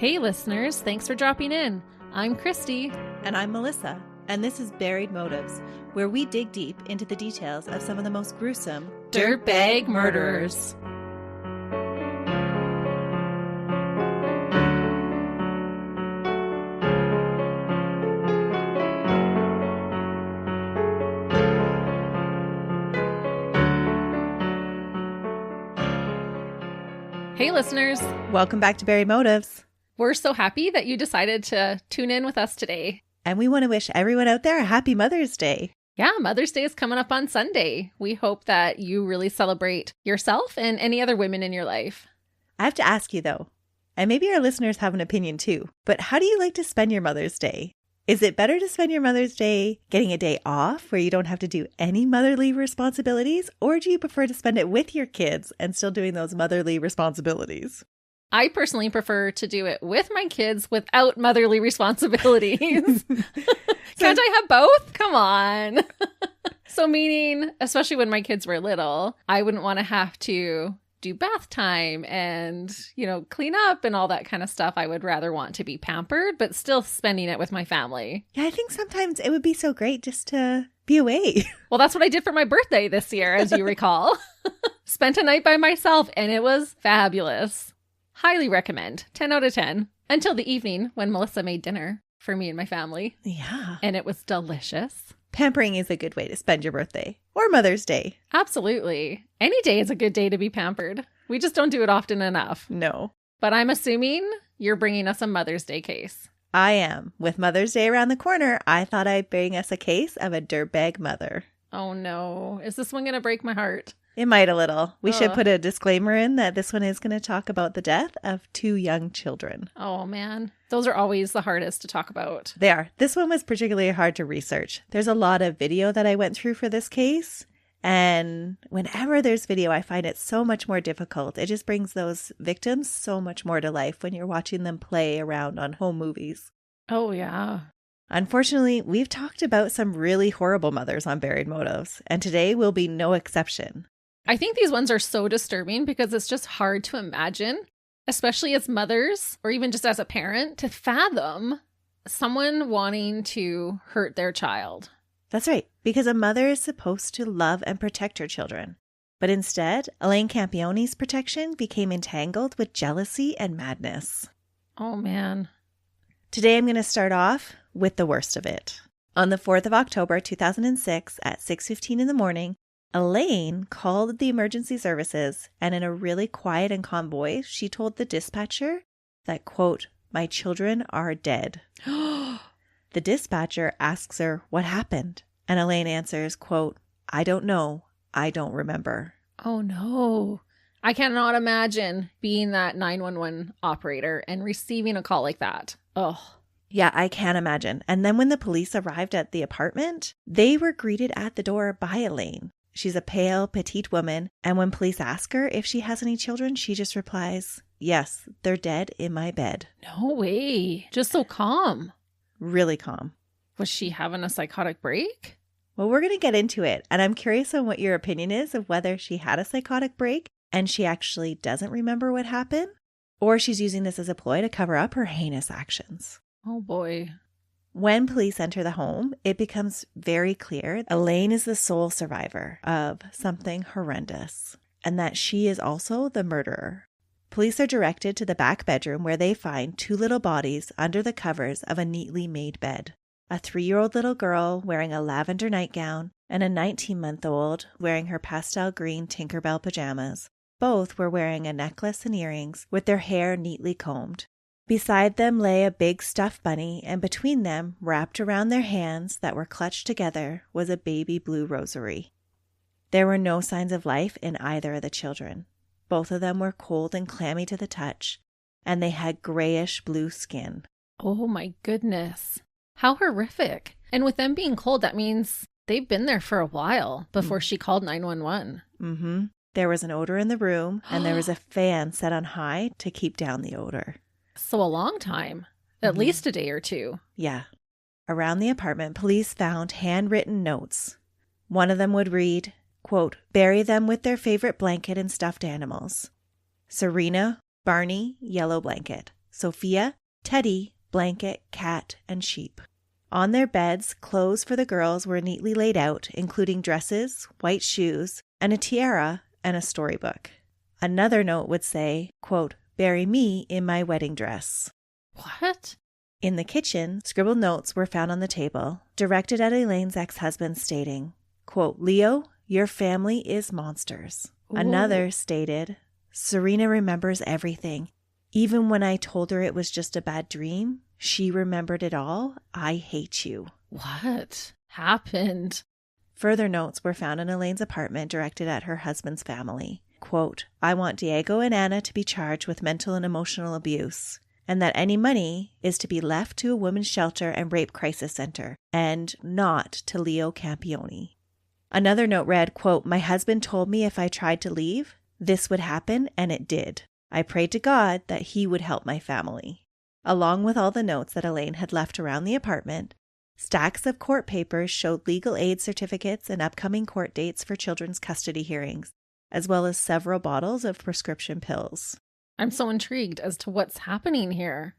Hey listeners, thanks for dropping in. I'm Christy. And I'm Melissa, and this is Buried Motives, where we dig deep into the details of some of the most gruesome dirtbag murderers. Hey listeners. Welcome back to Buried Motives. We're so happy that you decided to tune in with us today. And we want to wish everyone out there a happy Mother's Day. Yeah, Mother's Day is coming up on Sunday. We hope that you really celebrate yourself and any other women in your life. I have to ask you though, and maybe our listeners have an opinion too, but how do you like to spend your Mother's Day? Is it better to spend your Mother's Day getting a day off where you don't have to do any motherly responsibilities, or do you prefer to spend it with your kids and still doing those motherly responsibilities? I personally prefer to do it with my kids without motherly responsibilities. Can't I have both? Come on. So meaning, especially when my kids were little, I wouldn't want to have to do bath time and, clean up and all that kind of stuff. I would rather want to be pampered, but still spending it with my family. Yeah, I think sometimes it would be so great just to be away. Well, that's what I did for my birthday this year, as you recall. Spent a night by myself and it was fabulous. Highly recommend. 10 out of 10. Until the evening when Melissa made dinner for me and my family. Yeah. And it was delicious. Pampering is a good way to spend your birthday or Mother's Day. Absolutely. Any day is a good day to be pampered. We just don't do it often enough. No. But I'm assuming you're bringing us a Mother's Day case. I am. With Mother's Day around the corner, I thought I'd bring us a case of a dirtbag mother. Oh no. Is this one going to break my heart? It might a little. We should put a disclaimer in that this one is going to talk about the death of 2 young children. Oh man. Those are always the hardest to talk about. They are. This one was particularly hard to research. There's a lot of video that I went through for this case. And whenever there's video, I find it so much more difficult. It just brings those victims so much more to life when you're watching them play around on home movies. Oh yeah. Unfortunately, we've talked about some really horrible mothers on Buried Motives, and today will be no exception. I think these ones are so disturbing because it's just hard to imagine, especially as mothers or even just as a parent, to fathom someone wanting to hurt their child. That's right, because a mother is supposed to love and protect her children. But instead, Elaine Campione's protection became entangled with jealousy and madness. Oh, man. Today, I'm going to start off with the worst of it. On the 4th of October, 2006, at 6:15 in the morning, Elaine called the emergency services, and in a really quiet and calm voice, she told the dispatcher that, quote, "My children are dead." The dispatcher asks her what happened, and Elaine answers, quote, "I don't know. I don't remember." Oh, no. I cannot imagine being that 911 operator and receiving a call like that. Oh. Yeah, I can't imagine. And then when the police arrived at the apartment, they were greeted at the door by Elaine. She's a pale, petite woman, and when police ask her if she has any children, she just replies, "Yes, they're dead in my bed." No way. Just so calm. Really calm. Was she having a psychotic break? Well, we're going to get into it, and I'm curious on what your opinion is of whether she had a psychotic break and she actually doesn't remember what happened, or she's using this as a ploy to cover up her heinous actions. Oh boy. When police enter the home, it becomes very clear Elaine is the sole survivor of something horrendous, and that she is also the murderer. Police are directed to the back bedroom where they find 2 little bodies under the covers of a neatly made bed. A 3-year-old little girl wearing a lavender nightgown and a 19-month-old wearing her pastel green Tinkerbell pajamas. Both were wearing a necklace and earrings with their hair neatly combed. Beside them lay a big stuffed bunny, and between them, wrapped around their hands that were clutched together, was a baby blue rosary. There were no signs of life in either of the children. Both of them were cold and clammy to the touch, and they had grayish blue skin. Oh my goodness. How horrific. And with them being cold, that means they've been there for a while before she called 911. Mm-hmm. There was an odor in the room, and there was a fan set on high to keep down the odor. So a long time, at least a day or 2. Yeah. Around the apartment, police found handwritten notes. One of them would read, quote, "Bury them with their favorite blanket and stuffed animals. Serena, Barney, yellow blanket. Sophia, Teddy, blanket, cat, and sheep. On their beds, clothes for the girls were neatly laid out, including dresses, white shoes, and a tiara and a storybook. Another note would say, quote, "Bury me in my wedding dress." What? In the kitchen, scribbled notes were found on the table, directed at Elaine's ex-husband, stating, quote, "Leo, your family is monsters." Ooh. Another stated, "Serena remembers everything. Even when I told her it was just a bad dream, she remembered it all. I hate you." What happened? Further notes were found in Elaine's apartment directed at her husband's family. Quote, "I want Diego and Anna to be charged with mental and emotional abuse, and that any money is to be left to a women's shelter and rape crisis center, and not to Leo Campione." Another note read, quote, "My husband told me if I tried to leave, this would happen, and it did. I prayed to God that he would help my family." Along with all the notes that Elaine had left around the apartment, stacks of court papers showed legal aid certificates and upcoming court dates for children's custody hearings, as well as several bottles of prescription pills. I'm so intrigued as to what's happening here.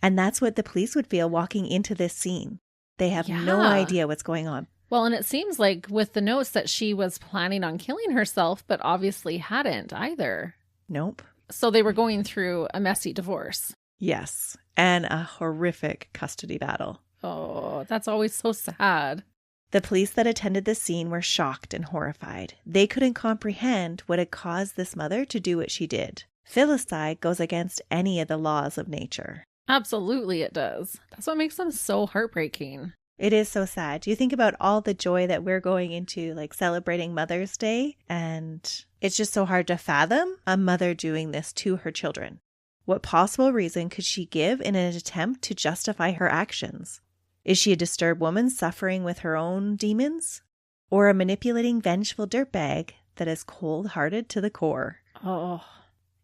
And that's what the police would feel walking into this scene. They have no idea what's going on. Well, and it seems like with the notes that she was planning on killing herself, but obviously hadn't either. Nope. So they were going through a messy divorce. Yes. And a horrific custody battle. Oh, that's always so sad. The police that attended the scene were shocked and horrified. They couldn't comprehend what had caused this mother to do what she did. Filicide goes against any of the laws of nature. Absolutely it does. That's what makes them so heartbreaking. It is so sad. You think about all the joy that we're going into, like celebrating Mother's Day, and it's just so hard to fathom a mother doing this to her children. What possible reason could she give in an attempt to justify her actions? Is she a disturbed woman suffering with her own demons? Or a manipulating, vengeful dirtbag that is cold-hearted to the core? Oh,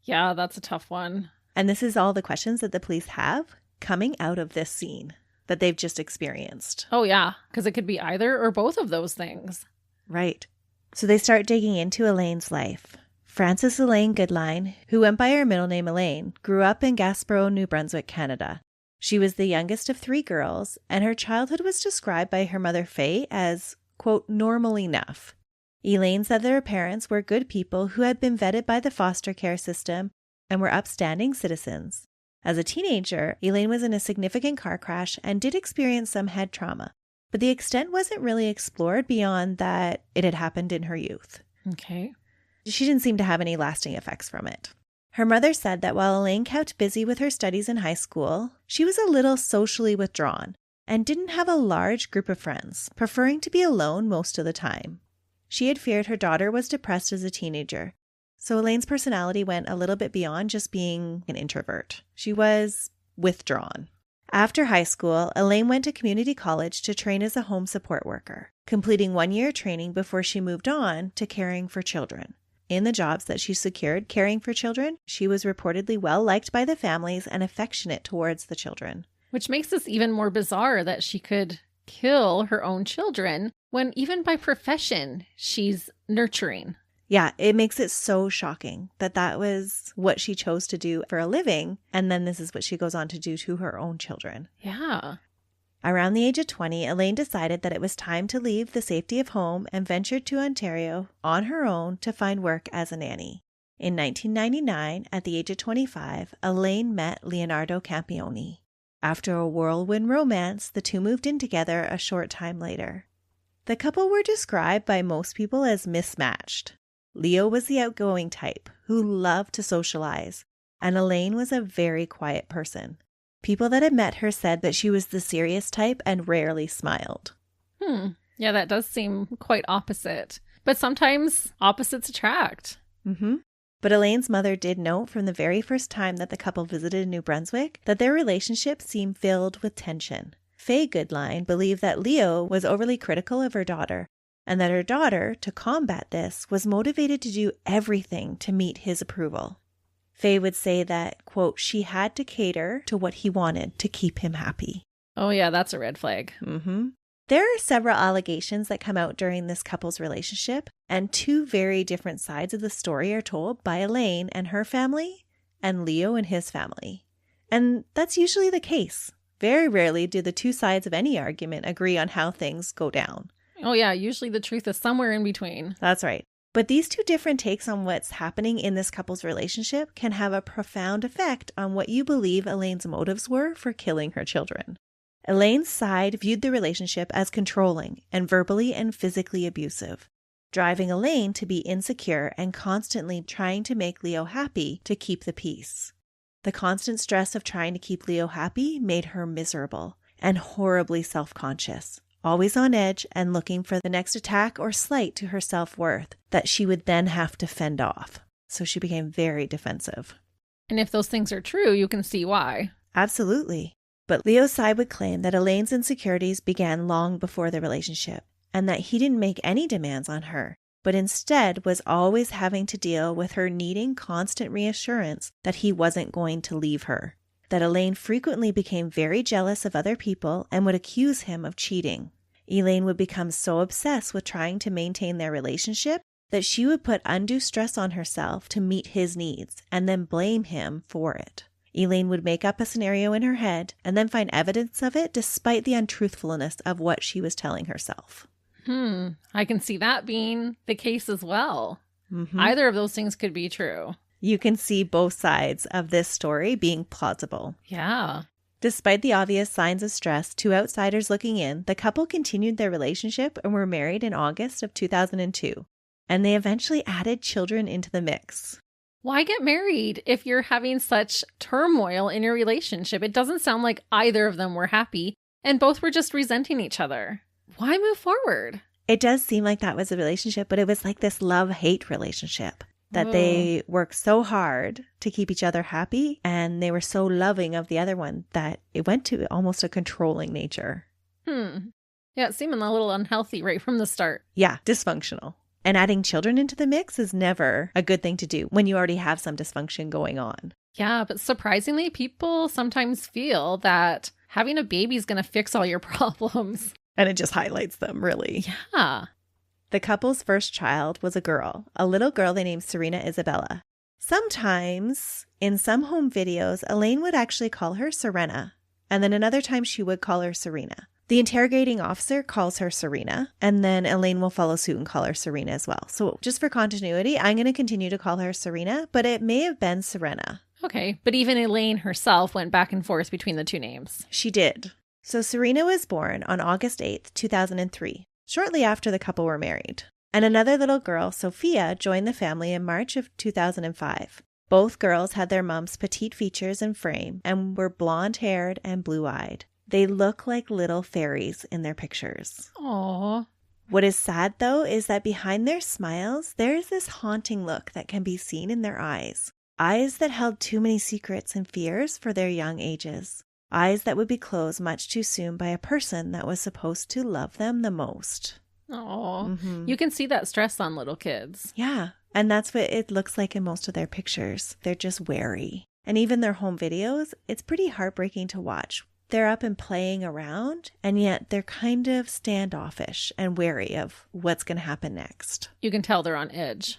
yeah, that's a tough one. And this is all the questions that the police have coming out of this scene that they've just experienced. Oh, yeah, because it could be either or both of those things. Right. So they start digging into Elaine's life. Frances Elaine Goodline, who went by her middle name Elaine, grew up in Gaspereau, New Brunswick, Canada. She was the youngest of 3 girls, and her childhood was described by her mother Faye as, quote, "normal enough." Elaine said that her parents were good people who had been vetted by the foster care system and were upstanding citizens. As a teenager, Elaine was in a significant car crash and did experience some head trauma, but the extent wasn't really explored beyond that it had happened in her youth. Okay. She didn't seem to have any lasting effects from it. Her mother said that while Elaine kept busy with her studies in high school, she was a little socially withdrawn and didn't have a large group of friends, preferring to be alone most of the time. She had feared her daughter was depressed as a teenager, so Elaine's personality went a little bit beyond just being an introvert. She was withdrawn. After high school, Elaine went to community college to train as a home support worker, completing 1 year training before she moved on to caring for children. In the jobs that she secured caring for children, she was reportedly well liked by the families and affectionate towards the children. Which makes this even more bizarre that she could kill her own children when even by profession she's nurturing. Yeah, it makes it so shocking that that was what she chose to do for a living, and then this is what she goes on to do to her own children. Yeah. Around the age of 20, Elaine decided that it was time to leave the safety of home and ventured to Ontario on her own to find work as a nanny. In 1999, at the age of 25, Elaine met Leonardo Campione. After a whirlwind romance, the two moved in together a short time later. The couple were described by most people as mismatched. Leo was the outgoing type who loved to socialize, and Elaine was a very quiet person. People that had met her said that she was the serious type and rarely smiled. Yeah, that does seem quite opposite. But sometimes opposites attract. But Elaine's mother did note from the very first time that the couple visited New Brunswick that their relationship seemed filled with tension. Faye Goodline believed that Leo was overly critical of her daughter, and that her daughter, to combat this, was motivated to do everything to meet his approval. Faye would say that, quote, she had to cater to what he wanted to keep him happy. Oh yeah, that's a red flag. There are several allegations that come out during this couple's relationship, and 2 very different sides of the story are told by Elaine and her family, and Leo and his family. And that's usually the case. Very rarely do the two sides of any argument agree on how things go down. Oh yeah, usually the truth is somewhere in between. That's right. But these two different takes on what's happening in this couple's relationship can have a profound effect on what you believe Elaine's motives were for killing her children. Elaine's side viewed the relationship as controlling and verbally and physically abusive, driving Elaine to be insecure and constantly trying to make Leo happy to keep the peace. The constant stress of trying to keep Leo happy made her miserable and horribly self-conscious, always on edge and looking for the next attack or slight to her self-worth that she would then have to fend off. So she became very defensive. And if those things are true, you can see why. Absolutely. But Leo's side would claim that Elaine's insecurities began long before the relationship and that he didn't make any demands on her, but instead was always having to deal with her needing constant reassurance that he wasn't going to leave her, that Elaine frequently became very jealous of other people and would accuse him of cheating. Elaine would become so obsessed with trying to maintain their relationship that she would put undue stress on herself to meet his needs and then blame him for it. Elaine would make up a scenario in her head and then find evidence of it despite the untruthfulness of what she was telling herself. I can see that being the case as well. Mm-hmm. Either of those things could be true. You can see both sides of this story being plausible. Yeah. Despite the obvious signs of stress, to outsiders looking in, the couple continued their relationship and were married in August of 2002. And they eventually added children into the mix. Why get married if you're having such turmoil in your relationship? It doesn't sound like either of them were happy and both were just resenting each other. Why move forward? It does seem like that was a relationship, but it was like this love-hate relationship that they worked so hard to keep each other happy and they were so loving of the other one that it went to almost a controlling nature. Yeah, it's seeming a little unhealthy right from the start. Yeah, dysfunctional. And adding children into the mix is never a good thing to do when you already have some dysfunction going on. Yeah, but surprisingly, people sometimes feel that having a baby is going to fix all your problems. And it just highlights them, really. Yeah. The couple's first child was a little girl they named Serena Isabella. Sometimes, in some home videos, Elaine would actually call her Serena, and then another time she would call her Serena. The interrogating officer calls her Serena, and then Elaine will follow suit and call her Serena as well. So just for continuity, I'm going to continue to call her Serena, but it may have been Serena. Okay, but even Elaine herself went back and forth between the two names. She did. So Serena was born on August 8th, 2003, shortly after the couple were married. And another little girl, Sophia, joined the family in March of 2005. Both girls had their mom's petite features and frame and were blonde-haired and blue-eyed. They look like little fairies in their pictures. Aww. What is sad, though, is that behind their smiles, there is this haunting look that can be seen in their eyes. Eyes that held too many secrets and fears for their young ages. Eyes that would be closed much too soon by a person that was supposed to love them the most. Aww. You can see that stress on little kids. Yeah, and that's what it looks like in most of their pictures. They're just wary. And even their home videos, it's pretty heartbreaking to watch. They're up and playing around, and yet they're kind of standoffish and wary of what's going to happen next. You can tell they're on edge,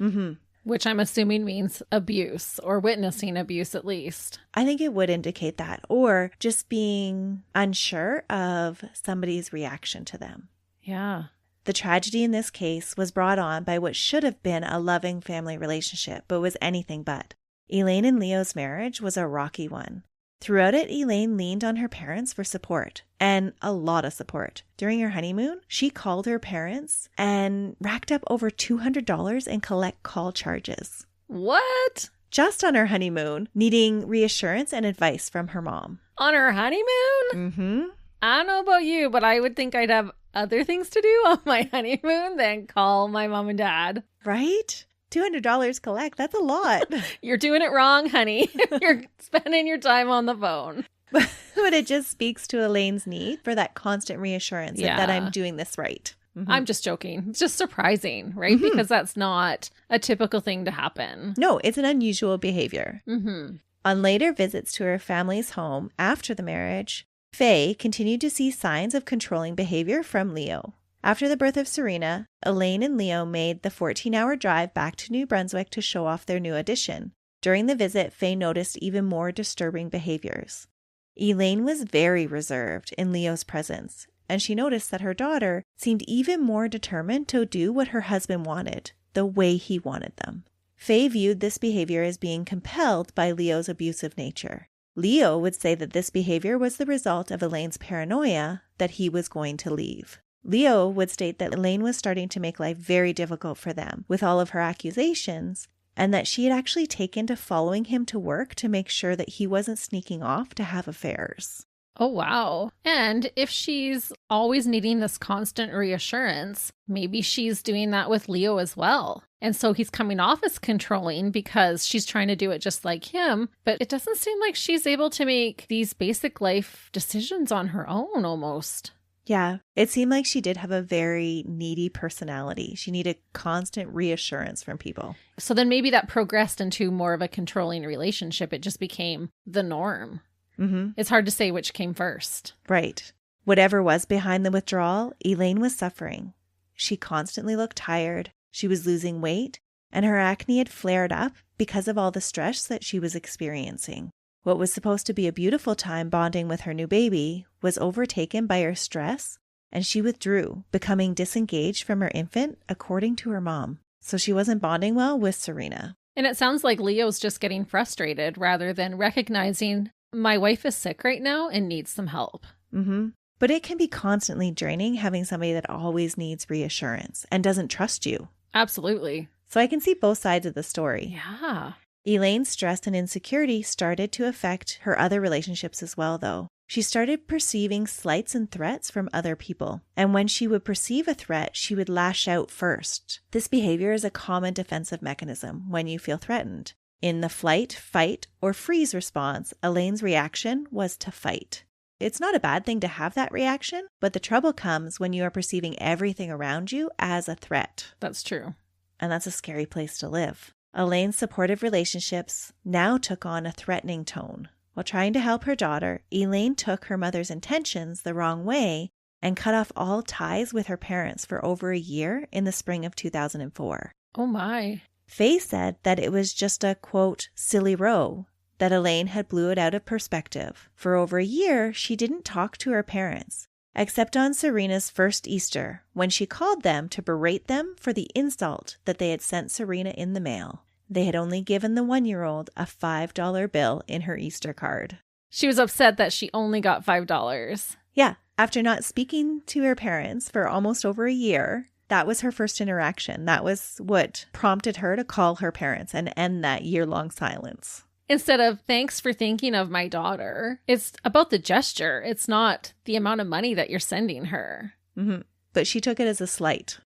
which I'm assuming means abuse or witnessing abuse at least. I think it would indicate that, or just being unsure of somebody's reaction to them. Yeah. The tragedy in this case was brought on by what should have been a loving family relationship, but was anything but. Elaine and Leo's marriage was a rocky one. Throughout it, Elaine leaned on her parents for support, and a lot of support. During her honeymoon, she called her parents and racked up over $200 in collect call charges. What? Just on her honeymoon, needing reassurance and advice from her mom. On her honeymoon? I don't know about you, but I would think I'd have other things to do on my honeymoon than call my mom and dad. Right? $200 collect, that's a lot. You're doing it wrong, honey. You're spending your time on the phone. But it just speaks to Elaine's need for that constant reassurance that I'm doing this right. I'm just joking. It's just surprising, right? Because that's not a typical thing to happen. No, it's an unusual behavior. On later visits to her family's home after the marriage, Faye continued to see signs of controlling behavior from Leo. After the birth of Serena, Elaine and Leo made the 14-hour drive back to New Brunswick to show off their new addition. During the visit, Faye noticed even more disturbing behaviors. Elaine was very reserved in Leo's presence, and she noticed that her daughter seemed even more determined to do what her husband wanted, the way he wanted them. Faye viewed this behavior as being compelled by Leo's abusive nature. Leo would say that this behavior was the result of Elaine's paranoia that he was going to leave. Leo would state that Elaine was starting to make life very difficult for them with all of her accusations, and that she had actually taken to following him to work to make sure that he wasn't sneaking off to have affairs. Oh, wow. And if she's always needing this constant reassurance, maybe she's doing that with Leo as well. And so he's coming off as controlling because she's trying to do it just like him. But it doesn't seem like she's able to make these basic life decisions on her own almost. Yeah, it seemed like she did have a very needy personality. She needed constant reassurance from people. So then maybe that progressed into more of a controlling relationship. It just became the norm. Mm-hmm. It's hard to say which came first. Right. Whatever was behind the withdrawal, Elaine was suffering. She constantly looked tired, she was losing weight, and her acne had flared up because of all the stress that she was experiencing. What was supposed to be a beautiful time bonding with her new baby was overtaken by her stress, and she withdrew, becoming disengaged from her infant, according to her mom. So she wasn't bonding well with Serena. And it sounds like Leo's just getting frustrated rather than recognizing my wife is sick right now and needs some help. Mm-hmm. But it can be constantly draining having somebody that always needs reassurance and doesn't trust you. Absolutely. So I can see both sides of the story. Yeah. Elaine's stress and insecurity started to affect her other relationships as well, though. She started perceiving slights and threats from other people. And when she would perceive a threat, she would lash out first. This behavior is a common defensive mechanism when you feel threatened. In the flight, fight, or freeze response, Elaine's reaction was to fight. It's not a bad thing to have that reaction, but the trouble comes when you are perceiving everything around you as a threat. That's true. And that's a scary place to live. Elaine's supportive relationships now took on a threatening tone. While trying to help her daughter, Elaine took her mother's intentions the wrong way and cut off all ties with her parents for over a year in the spring of 2004. Oh my. Faye said that it was just a, quote, silly row, that Elaine had blew it out of perspective. For over a year, she didn't talk to her parents, except on Serena's first Easter, when she called them to berate them for the insult that they had sent Serena in the mail. They had only given the 1-year-old a $5 bill in her Easter card. She was upset that she only got $5. Yeah, after not speaking to her parents for almost over a year, that was her first interaction. That was what prompted her to call her parents and end that year-long silence. Instead of, thanks for thinking of my daughter, it's about the gesture. It's not the amount of money that you're sending her. Mm-hmm. But she took it as a slight.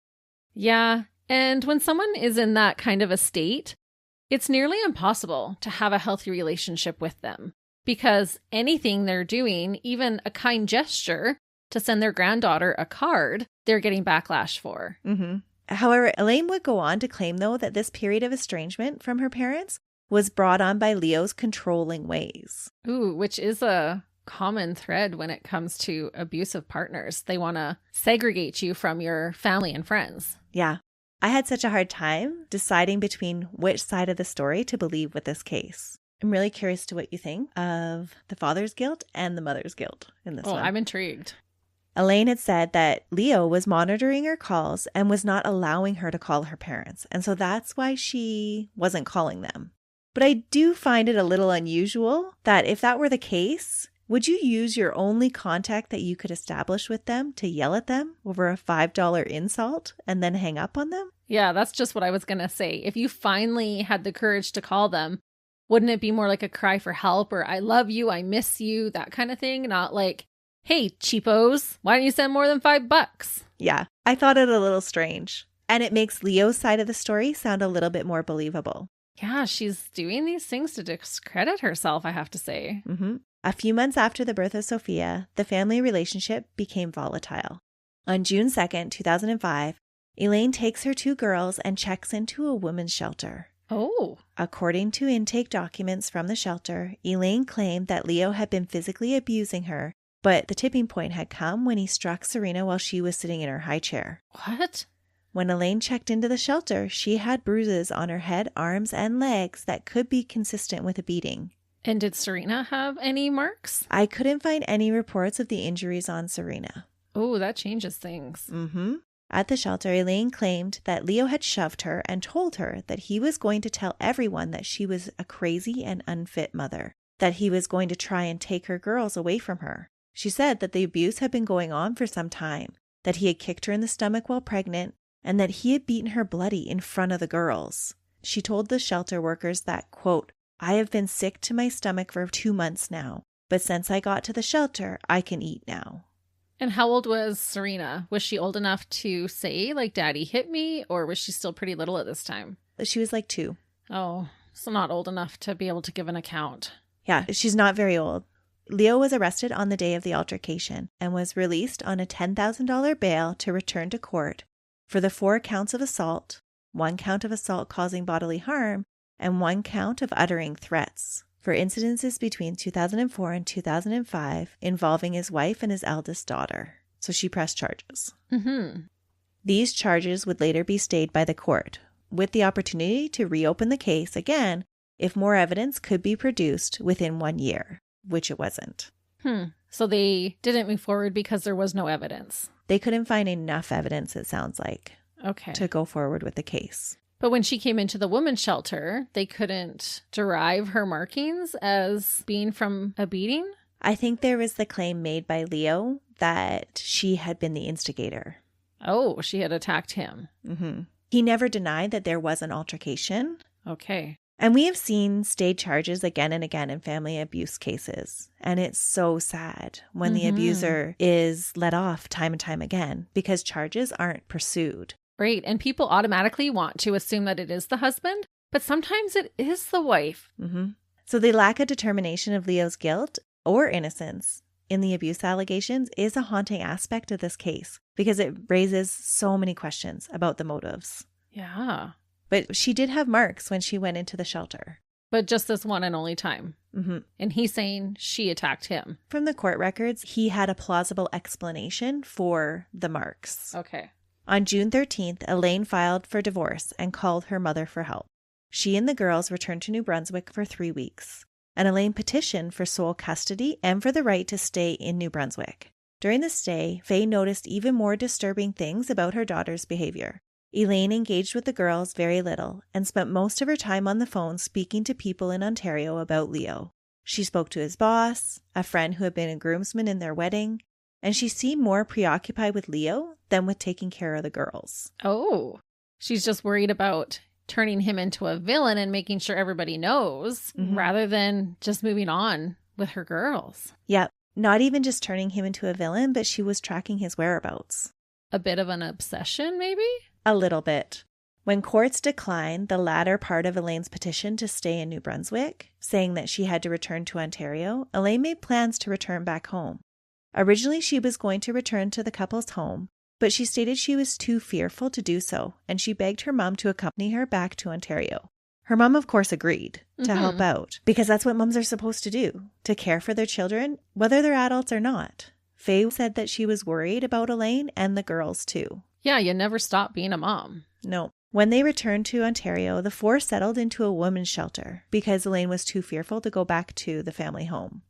Yeah, and when someone is in that kind of a state, it's nearly impossible to have a healthy relationship with them because anything they're doing, even a kind gesture to send their granddaughter a card, they're getting backlash for. Mm-hmm. However, Elaine would go on to claim, though, that this period of estrangement from her parents was brought on by Leo's controlling ways. Ooh, which is a common thread when it comes to abusive partners. They want to segregate you from your family and friends. Yeah. I had such a hard time deciding between which side of the story to believe with this case. I'm really curious to what you think of the father's guilt and the mother's guilt in this one. I'm intrigued. Elaine had said that Leo was monitoring her calls and was not allowing her to call her parents. And so that's why she wasn't calling them. But I do find it a little unusual that if that were the case, would you use your only contact that you could establish with them to yell at them over a $5 insult and then hang up on them? Yeah, that's just what I was going to say. If you finally had the courage to call them, wouldn't it be more like a cry for help or I love you, I miss you, that kind of thing? Not like, hey, cheapos, why don't you send more than $5? Yeah, I thought it a little strange. And it makes Leo's side of the story sound a little bit more believable. Yeah, she's doing these things to discredit herself, I have to say. Mm-hmm. A few months after the birth of Sophia, the family relationship became volatile. On June 2nd, 2005, Elaine takes her 2 girls and checks into a women's shelter. Oh. According to intake documents from the shelter, Elaine claimed that Leo had been physically abusing her, but the tipping point had come when he struck Serena while she was sitting in her high chair. What? When Elaine checked into the shelter, she had bruises on her head, arms, and legs that could be consistent with a beating. And did Serena have any marks? I couldn't find any reports of the injuries on Serena. Oh, that changes things. At the shelter, Elaine claimed that Leo had shoved her and told her that he was going to tell everyone that she was a crazy and unfit mother, that he was going to try and take her girls away from her. She said that the abuse had been going on for some time, that he had kicked her in the stomach while pregnant, and that he had beaten her bloody in front of the girls. She told the shelter workers that, quote, "I have been sick to my stomach for 2 months now, but since I got to the shelter, I can eat now." And how old was Serena? Was she old enough to say, like, Daddy hit me, or was she still pretty little at this time? She was like 2. Oh, so not old enough to be able to give an account. Yeah, she's not very old. Leo was arrested on the day of the altercation and was released on a $10,000 bail to return to court for the 4 counts of assault, 1 count of assault causing bodily harm, and 1 count of uttering threats for incidences between 2004 and 2005 involving his wife and his eldest daughter. So she pressed charges. These charges would later be stayed by the court, with the opportunity to reopen the case again if more evidence could be produced within 1 year, which it wasn't. So they didn't move forward because there was no evidence. They couldn't find enough evidence, it sounds like, Okay. to go forward with the case. But when she came into the women's shelter, they couldn't derive her markings as being from a beating? I think there was the claim made by Leo that she had been the instigator. Oh, she had attacked him. He never denied that there was an altercation. Okay. And we have seen stayed charges again and again in family abuse cases. And it's so sad when the abuser is let off time and time again because charges aren't pursued. Right. And people automatically want to assume that it is the husband, but sometimes it is the wife. So the lack of determination of Leo's guilt or innocence in the abuse allegations is a haunting aspect of this case because it raises so many questions about the motives. Yeah. But she did have marks when she went into the shelter. But just this one and only time. And he's saying she attacked him. From the court records, he had a plausible explanation for the marks. Okay. On June 13th, Elaine filed for divorce and called her mother for help. She and the girls returned to New Brunswick for 3 weeks, and Elaine petitioned for sole custody and for the right to stay in New Brunswick. During the stay, Faye noticed even more disturbing things about her daughter's behavior. Elaine engaged with the girls very little and spent most of her time on the phone speaking to people in Ontario about Leo. She spoke to his boss, a friend who had been a groomsman in their wedding, and she seemed more preoccupied with Leo than with taking care of the girls. Oh, she's just worried about turning him into a villain and making sure everybody knows rather than just moving on with her girls. Yep, not even just turning him into a villain, but she was tracking his whereabouts. A bit of an obsession, maybe? A little bit. When courts declined the latter part of Elaine's petition to stay in New Brunswick, saying that she had to return to Ontario, Elaine made plans to return back home. Originally, she was going to return to the couple's home, but she stated she was too fearful to do so, and she begged her mom to accompany her back to Ontario. Her mom, of course, agreed to help out, because that's what moms are supposed to do, to care for their children, whether they're adults or not. Faye said that she was worried about Elaine and the girls, too. Yeah, you never stop being a mom. No. When they returned to Ontario, the 4 settled into a women's shelter because Elaine was too fearful to go back to the family home.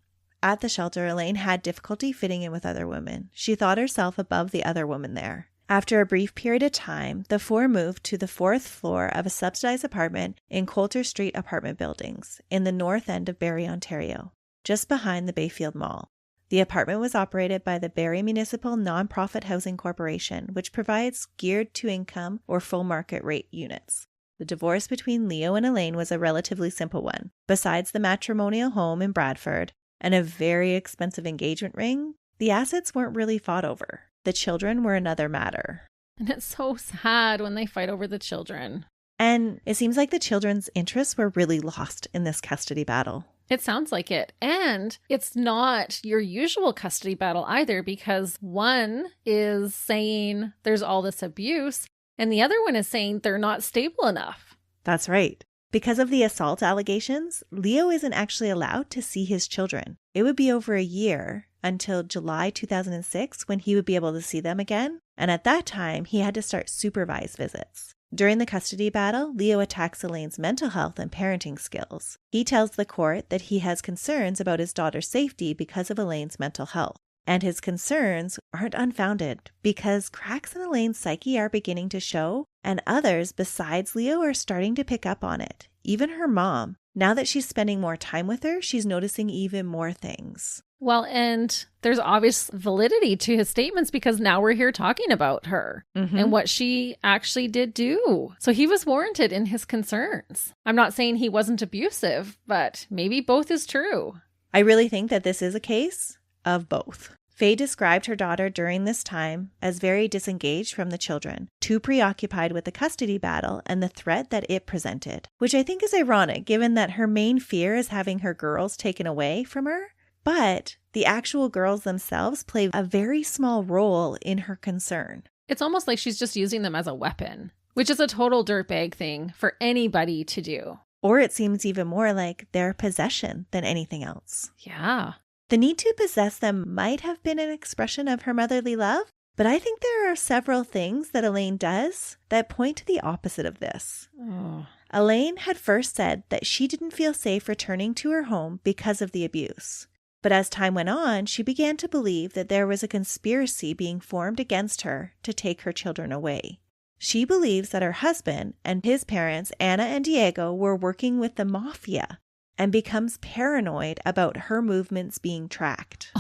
At the shelter, Elaine had difficulty fitting in with other women. She thought herself above the other women there. After a brief period of time, the 4 moved to the 4th floor of a subsidized apartment in Coulter Street apartment buildings in the north end of Barrie, Ontario, just behind the Bayfield Mall. The apartment was operated by the Barrie Municipal Nonprofit Housing Corporation, which provides geared to income or full market rate units. The divorce between Leo and Elaine was a relatively simple one. Besides the matrimonial home in Bradford and a very expensive engagement ring, the assets weren't really fought over. The children were another matter. And it's so sad when they fight over the children. And it seems like the children's interests were really lost in this custody battle. It sounds like it. And it's not your usual custody battle either, because one is saying there's all this abuse and the other one is saying they're not stable enough. That's right. Because of the assault allegations, Leo isn't actually allowed to see his children. It would be over a year until July 2006 when he would be able to see them again. and at that time, he had to start supervised visits. During the custody battle, Leo attacks Elaine's mental health and parenting skills. He tells the court that he has concerns about his daughter's safety because of Elaine's mental health. And his concerns aren't unfounded because cracks in Elaine's psyche are beginning to show, and others besides Leo are starting to pick up on it. Even her mom. Now that she's spending more time with her, she's noticing even more things. Well, and there's obvious validity to his statements because now we're here talking about her and what she actually did do. So he was warranted in his concerns. I'm not saying he wasn't abusive, but maybe both is true. I really think that this is a case of both. Faye described her daughter during this time as very disengaged from the children, too preoccupied with the custody battle and the threat that it presented, which I think is ironic given that her main fear is having her girls taken away from her. But the actual girls themselves play a very small role in her concern. It's almost like she's just using them as a weapon, which is a total dirtbag thing for anybody to do. Or it seems even more like their possession than anything else. Yeah. The need to possess them might have been an expression of her motherly love, but I think there are several things that Elaine does that point to the opposite of this. Oh. Elaine had first said that she didn't feel safe returning to her home because of the abuse. But as time went on, she began to believe that there was a conspiracy being formed against her to take her children away. She believes that her husband and his parents, Anna and Diego, were working with the mafia and becomes paranoid about her movements being tracked.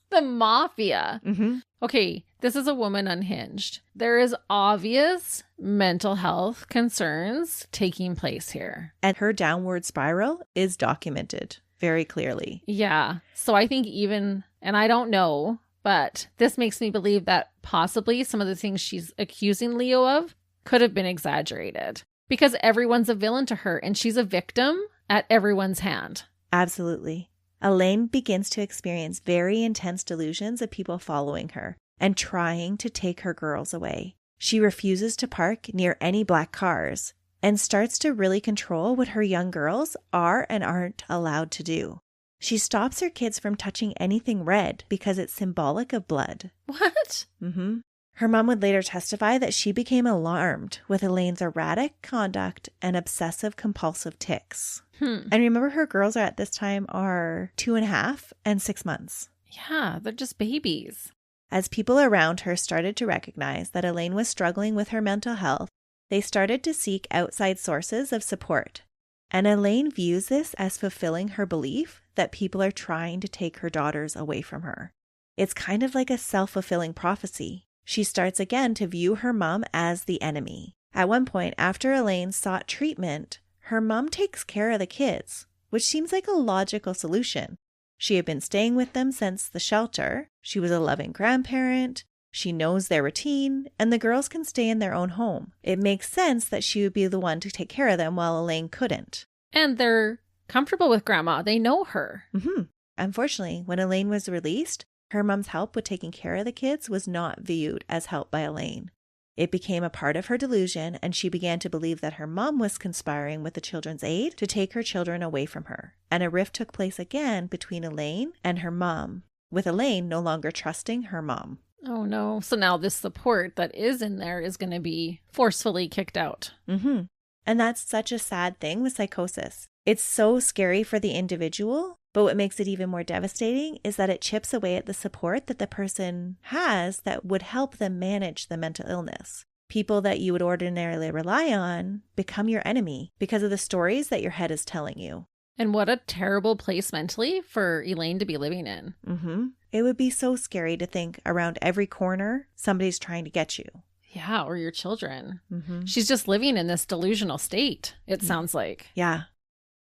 The mafia. Mm-hmm. Okay, this is a woman unhinged. There is obvious mental health concerns taking place here. And her downward spiral is documented very clearly. Yeah. So I think even, and I don't know, but this makes me believe that possibly some of the things she's accusing Leo of could have been exaggerated because everyone's a villain to her and she's a victim at everyone's hand. Absolutely. Elaine begins to experience very intense delusions of people following her and trying to take her girls away. She refuses to park near any black cars and starts to really control what her young girls are and aren't allowed to do. She stops her kids from touching anything red because it's symbolic of blood. What? Mm-hmm. Her mom would later testify that she became alarmed with Elaine's erratic conduct and obsessive-compulsive tics. And remember, her girls are at this time are 2.5 and 6 months. Yeah, they're just babies. As people around her started to recognize that Elaine was struggling with her mental health, they started to seek outside sources of support. And Elaine views this as fulfilling her belief that people are trying to take her daughters away from her. It's kind of like a self-fulfilling prophecy. She starts again to view her mom as the enemy. At one point, after Elaine sought treatment, her mom takes care of the kids, which seems like a logical solution. She had been staying with them since the shelter. She was a loving grandparent. She knows their routine, and the girls can stay in their own home. It makes sense that she would be the one to take care of them while Elaine couldn't. And they're comfortable with grandma. They know her. Mm-hmm. Unfortunately, when Elaine was released, her mom's help with taking care of the kids was not viewed as help by Elaine. It became a part of her delusion, and she began to believe that her mom was conspiring with the children's aid to take her children away from her. And a rift took place again between Elaine and her mom, with Elaine no longer trusting her mom. Oh no. So now this support that is in there is going to be forcefully kicked out. Mm-hmm. And that's such a sad thing with psychosis. It's so scary for the individual, but what makes it even more devastating is that it chips away at the support that the person has that would help them manage the mental illness. People that you would ordinarily rely on become your enemy because of the stories that your head is telling you. And what a terrible place mentally for Elaine to be living in. Mm-hmm. It would be so scary to think around every corner somebody's trying to get you. Yeah, or your children. Mm-hmm. She's just living in this delusional state, it sounds like. Yeah.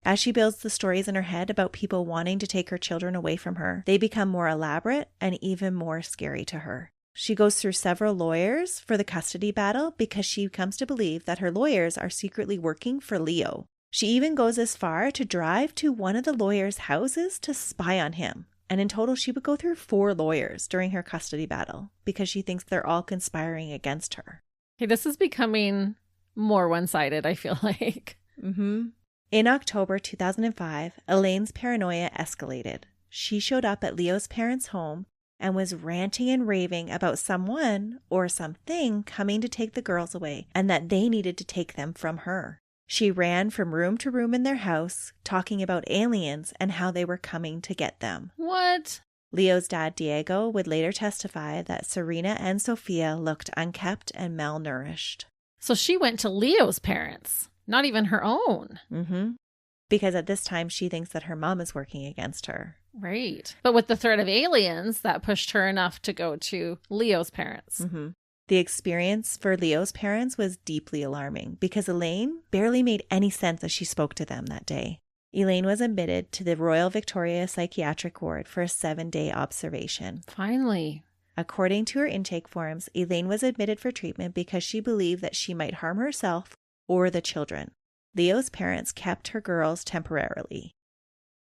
As she builds the stories in her head about people wanting to take her children away from her, they become more elaborate and even more scary to her. She goes through several lawyers for the custody battle because she comes to believe that her lawyers are secretly working for Leo. She even goes as far to drive to one of the lawyers' houses to spy on him. And in total, she would go through 4 lawyers during her custody battle because she thinks they're all conspiring against her. Okay, this is becoming more one-sided, I feel like. Mm-hmm. In October 2005, Elaine's paranoia escalated. She showed up at Leo's parents' home and was ranting and raving about someone or something coming to take the girls away and that they needed to take them from her. She ran from room to room in their house, talking about aliens and how they were coming to get them. What? Leo's dad, Diego, would later testify that Serena and Sophia looked unkempt and malnourished. So she went to Leo's parents, not even her own. Mm-hmm. Because at this time, she thinks that her mom is working against her. Right. But with the threat of aliens, that pushed her enough to go to Leo's parents. Mm-hmm. The experience for Leo's parents was deeply alarming because Elaine barely made any sense as she spoke to them that day. Elaine was admitted to the Royal Victoria Psychiatric Ward for a 7-day observation. Finally. According to her intake forms, Elaine was admitted for treatment because she believed that she might harm herself or the children. Leo's parents kept her girls temporarily.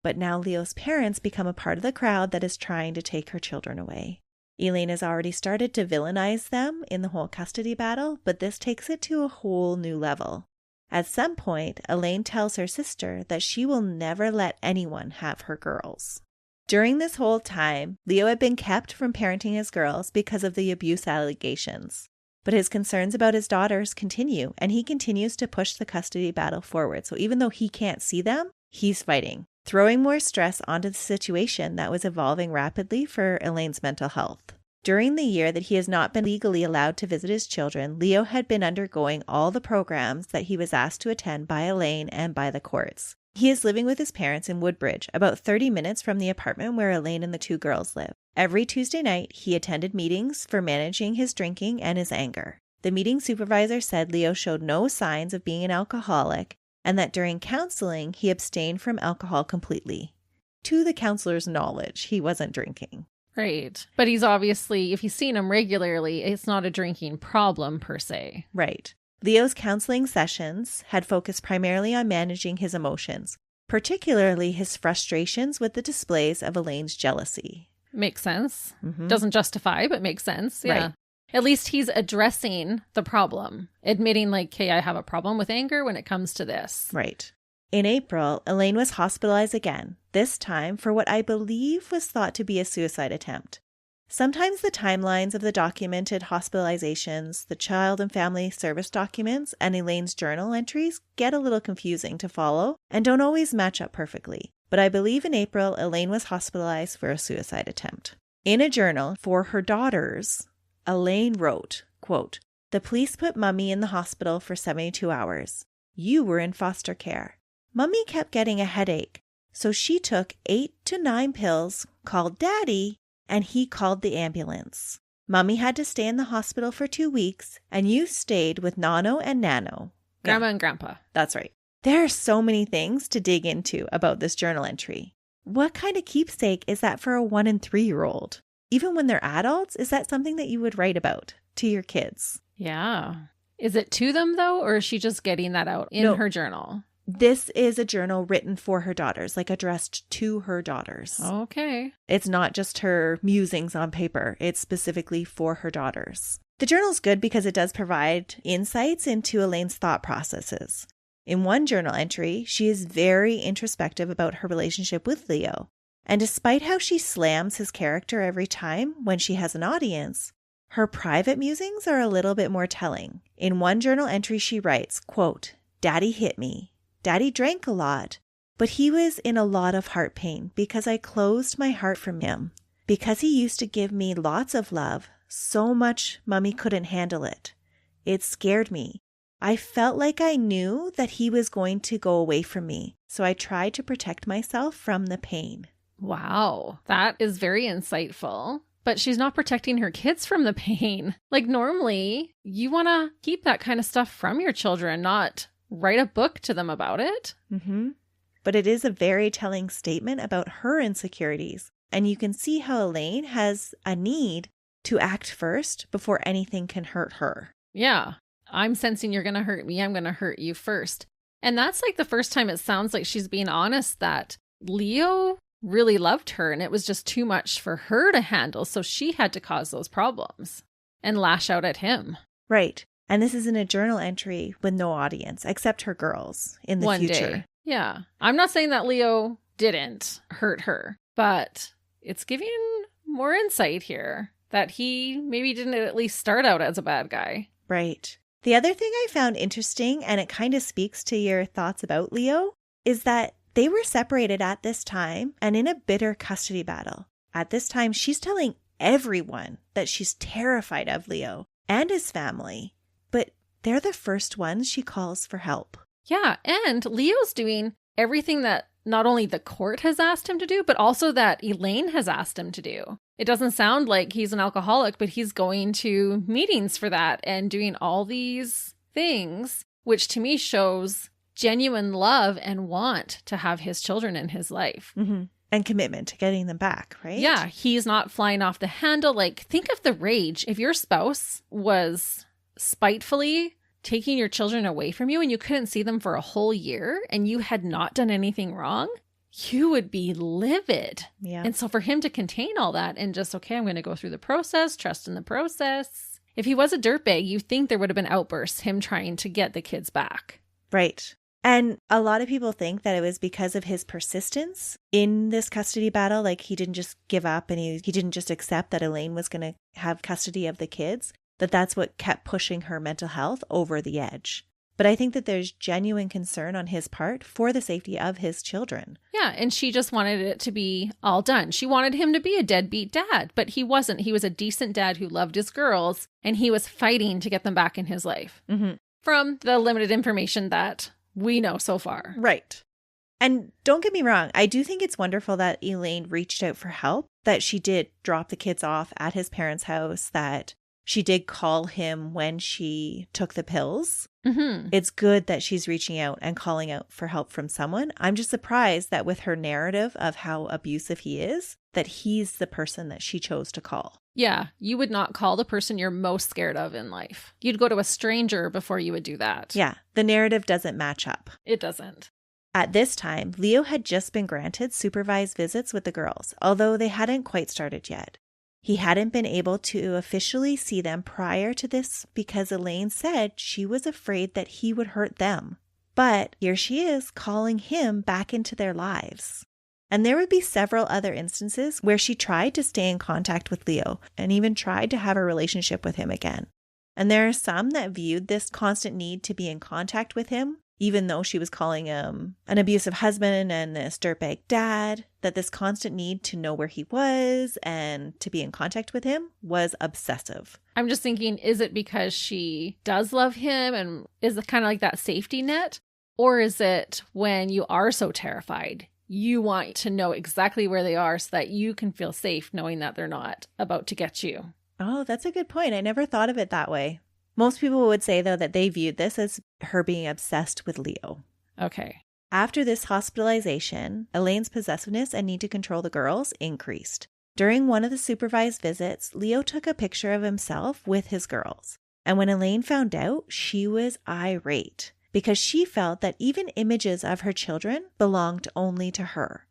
But now Leo's parents become a part of the crowd that is trying to take her children away. Elaine has already started to villainize them in the whole custody battle, but this takes it to a whole new level. At some point, Elaine tells her sister that she will never let anyone have her girls. During this whole time, Leo had been kept from parenting his girls because of the abuse allegations. But his concerns about his daughters continue, and he continues to push the custody battle forward. So even though he can't see them, he's fighting, throwing more stress onto the situation that was evolving rapidly for Elaine's mental health. During the year that he has not been legally allowed to visit his children, Leo had been undergoing all the programs that he was asked to attend by Elaine and by the courts. He is living with his parents in Woodbridge, about 30 minutes from the apartment where Elaine and the 2 girls live. Every Tuesday night, he attended meetings for managing his drinking and his anger. The meeting supervisor said Leo showed no signs of being an alcoholic and that during counseling, he abstained from alcohol completely. To the counselor's knowledge, he wasn't drinking. Right. But he's obviously, if you've seen him regularly, it's not a drinking problem per se. Right. Leo's counseling sessions had focused primarily on managing his emotions, particularly his frustrations with the displays of Elaine's jealousy. Makes sense. Mm-hmm. Doesn't justify, but makes sense. Yeah. Right. At least he's addressing the problem, admitting like, hey, I have a problem with anger when it comes to this. Right. In April, Elaine was hospitalized again, this time for what I believe was thought to be a suicide attempt. Sometimes the timelines of the documented hospitalizations, the child and family service documents, and Elaine's journal entries get a little confusing to follow and don't always match up perfectly. But I believe in April, Elaine was hospitalized for a suicide attempt. In a journal for her daughters, Elaine wrote, quote, "The police put Mummy in the hospital for 72 hours. You were in foster care. Mummy kept getting a headache, so she took 8 to 9 pills, called Daddy, and he called the ambulance. Mummy had to stay in the hospital for 2 weeks, and you stayed with Nano and Nano." Grandma and Grandpa. That's right. There are so many things to dig into about this journal entry. What kind of keepsake is that for a 1 and 3-year-old? Even when they're adults, is that something that you would write about to your kids? Yeah. Is it to them, though, or is she just getting that out in her journal? This is a journal written for her daughters, like addressed to her daughters. Okay. It's not just her musings on paper. It's specifically for her daughters. The journal's good because it does provide insights into Elaine's thought processes. In one journal entry, she is very introspective about her relationship with Leo. And despite how she slams his character every time when she has an audience, her private musings are a little bit more telling. In one journal entry, she writes, quote, "Daddy hit me. Daddy drank a lot, but he was in a lot of heart pain because I closed my heart from him. Because he used to give me lots of love, so much Mummy couldn't handle it. It scared me. I felt like I knew that he was going to go away from me, so I tried to protect myself from the pain." Wow. That is very insightful. But she's not protecting her kids from the pain. Like normally, you want to keep that kind of stuff from your children, not write a book to them about it. Mm-hmm. But it is a very telling statement about her insecurities. And you can see how Elaine has a need to act first before anything can hurt her. Yeah. I'm sensing you're going to hurt me. I'm going to hurt you first. And that's like the first time it sounds like she's being honest that Leo really loved her and it was just too much for her to handle. So she had to cause those problems and lash out at him. Right. And this is in a journal entry with no audience except her girls in the One future. day. Yeah. I'm not saying that Leo didn't hurt her, but it's giving more insight here that he maybe didn't at least start out as a bad guy. Right. The other thing I found interesting, and it kind of speaks to your thoughts about Leo, is that they were separated at this time and in a bitter custody battle. At this time, she's telling everyone that she's terrified of Leo and his family, but they're the first ones she calls for help. Yeah, and Leo's doing everything that not only the court has asked him to do, but also that Elaine has asked him to do. It doesn't sound like he's an alcoholic, but he's going to meetings for that and doing all these things, which to me shows genuine love and want to have his children in his life. Mm-hmm. And commitment to getting them back, right? Yeah, he's not flying off the handle. Like, think of the rage. If your spouse was spitefully taking your children away from you and you couldn't see them for a whole year and you had not done anything wrong, you would be livid. Yeah. And so for him to contain all that and just, okay, I'm going to go through the process, trust in the process. If he was a dirtbag, you think there would have been outbursts, him trying to get the kids back. Right. And a lot of people think that it was because of his persistence in this custody battle. Like, he didn't just give up and he didn't just accept that Elaine was going to have custody of the kids, that's what kept pushing her mental health over the edge. But I think that there's genuine concern on his part for the safety of his children. Yeah, and she just wanted it to be all done. She wanted him to be a deadbeat dad, but he wasn't. He was a decent dad who loved his girls, and he was fighting to get them back in his life. Mm-hmm. From the limited information that we know so far. Right. And don't get me wrong, I do think it's wonderful that Elaine reached out for help, that she did drop the kids off at his parents' house, that she did call him when she took the pills. Mm-hmm. It's good that she's reaching out and calling out for help from someone. I'm just surprised that with her narrative of how abusive he is, that he's the person that she chose to call. Yeah, you would not call the person you're most scared of in life. You'd go to a stranger before you would do that. Yeah, the narrative doesn't match up. It doesn't. At this time, Leo had just been granted supervised visits with the girls, although they hadn't quite started yet. He hadn't been able to officially see them prior to this because Elaine said she was afraid that he would hurt them. But here she is calling him back into their lives. And there would be several other instances where she tried to stay in contact with Leo and even tried to have a relationship with him again. And there are some that viewed this constant need to be in contact with him, even though she was calling him an abusive husband and this dirtbag dad, that this constant need to know where he was and to be in contact with him was obsessive. I'm just thinking, is it because she does love him and is it kind of like that safety net? Or is it when you are so terrified, you want to know exactly where they are so that you can feel safe knowing that they're not about to get you? Oh, that's a good point. I never thought of it that way. Most people would say, though, that they viewed this as her being obsessed with Leo. Okay. After this hospitalization, Elaine's possessiveness and need to control the girls increased. During one of the supervised visits, Leo took a picture of himself with his girls. And when Elaine found out, she was irate because she felt that even images of her children belonged only to her.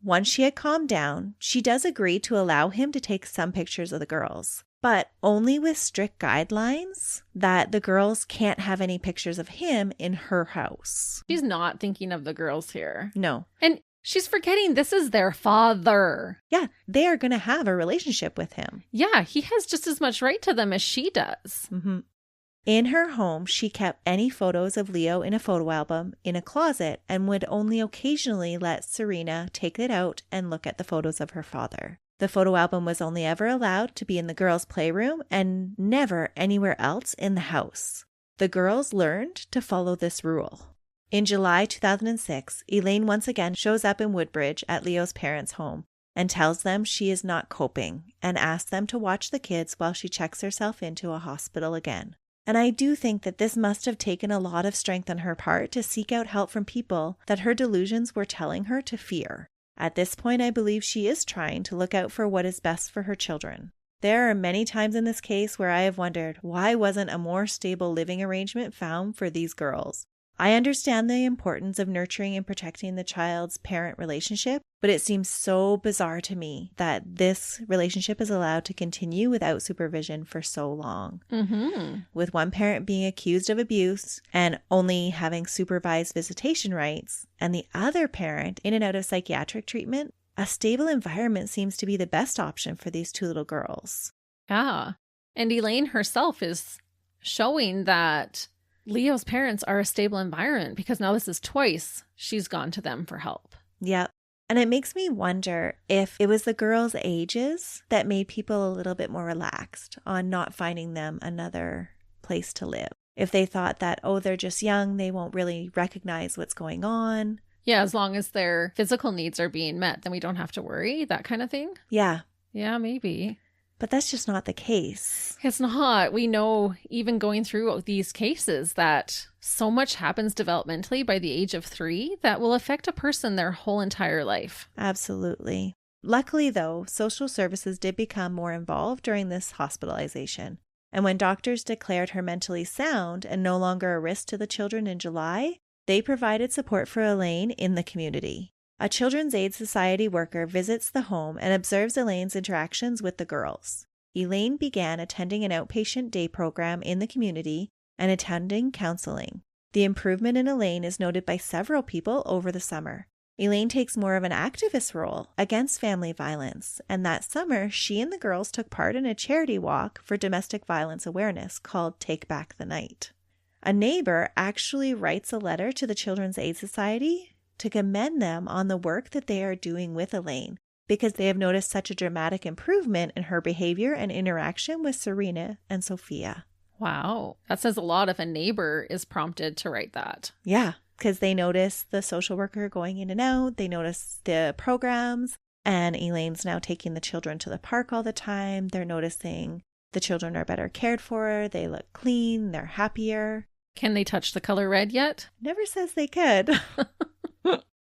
Once she had calmed down, she does agree to allow him to take some pictures of the girls, but only with strict guidelines that the girls can't have any pictures of him in her house. She's not thinking of the girls here. No. And she's forgetting this is their father. Yeah, they are going to have a relationship with him. Yeah, he has just as much right to them as she does. Mm-hmm. In her home, she kept any photos of Leo in a photo album in a closet and would only occasionally let Serena take it out and look at the photos of her father. The photo album was only ever allowed to be in the girls' playroom and never anywhere else in the house. The girls learned to follow this rule. In July 2006, Elaine once again shows up in Woodbridge at Leo's parents' home and tells them she is not coping and asks them to watch the kids while she checks herself into a hospital again. And I do think that this must have taken a lot of strength on her part to seek out help from people that her delusions were telling her to fear. At this point, I believe she is trying to look out for what is best for her children. There are many times in this case where I have wondered, why wasn't a more stable living arrangement found for these girls? I understand the importance of nurturing and protecting the child's parent relationship, but it seems so bizarre to me that this relationship is allowed to continue without supervision for so long. Mm-hmm. With one parent being accused of abuse and only having supervised visitation rights, and the other parent in and out of psychiatric treatment, A stable environment seems to be the best option for these two little girls. Yeah. And Elaine herself is showing that Leo's parents are a stable environment because now this is twice she's gone to them for help. Yep. And it makes me wonder if it was the girls' ages that made people a little bit more relaxed on not finding them another place to live. If they thought that, oh, they're just young, they won't really recognize what's going on. Yeah, as long as their physical needs are being met, then we don't have to worry, that kind of thing. Yeah. Yeah, maybe. But that's just not the case. It's not. We know, even going through these cases, that so much happens developmentally by the age of 3 that will affect a person their whole entire life. Absolutely. Luckily, though, social services did become more involved during this hospitalization. And when doctors declared her mentally sound and no longer a risk to the children in July, they provided support for Elaine in the community. A Children's Aid Society worker visits the home and observes Elaine's interactions with the girls. Elaine began attending an outpatient day program in the community and attending counseling. The improvement in Elaine is noted by several people over the summer. Elaine takes more of an activist role against family violence, and that summer she and the girls took part in a charity walk for domestic violence awareness called Take Back the Night. A neighbor actually writes a letter to the Children's Aid Society to commend them on the work that they are doing with Elaine because they have noticed such a dramatic improvement in her behavior and interaction with Serena and Sophia. Wow. That says a lot if a neighbor is prompted to write that. Yeah, because they notice the social worker going in and out. They notice the programs, and Elaine's now taking the children to the park all the time. They're noticing the children are better cared for. They look clean. They're happier. Can they touch the color red yet? Never says they could.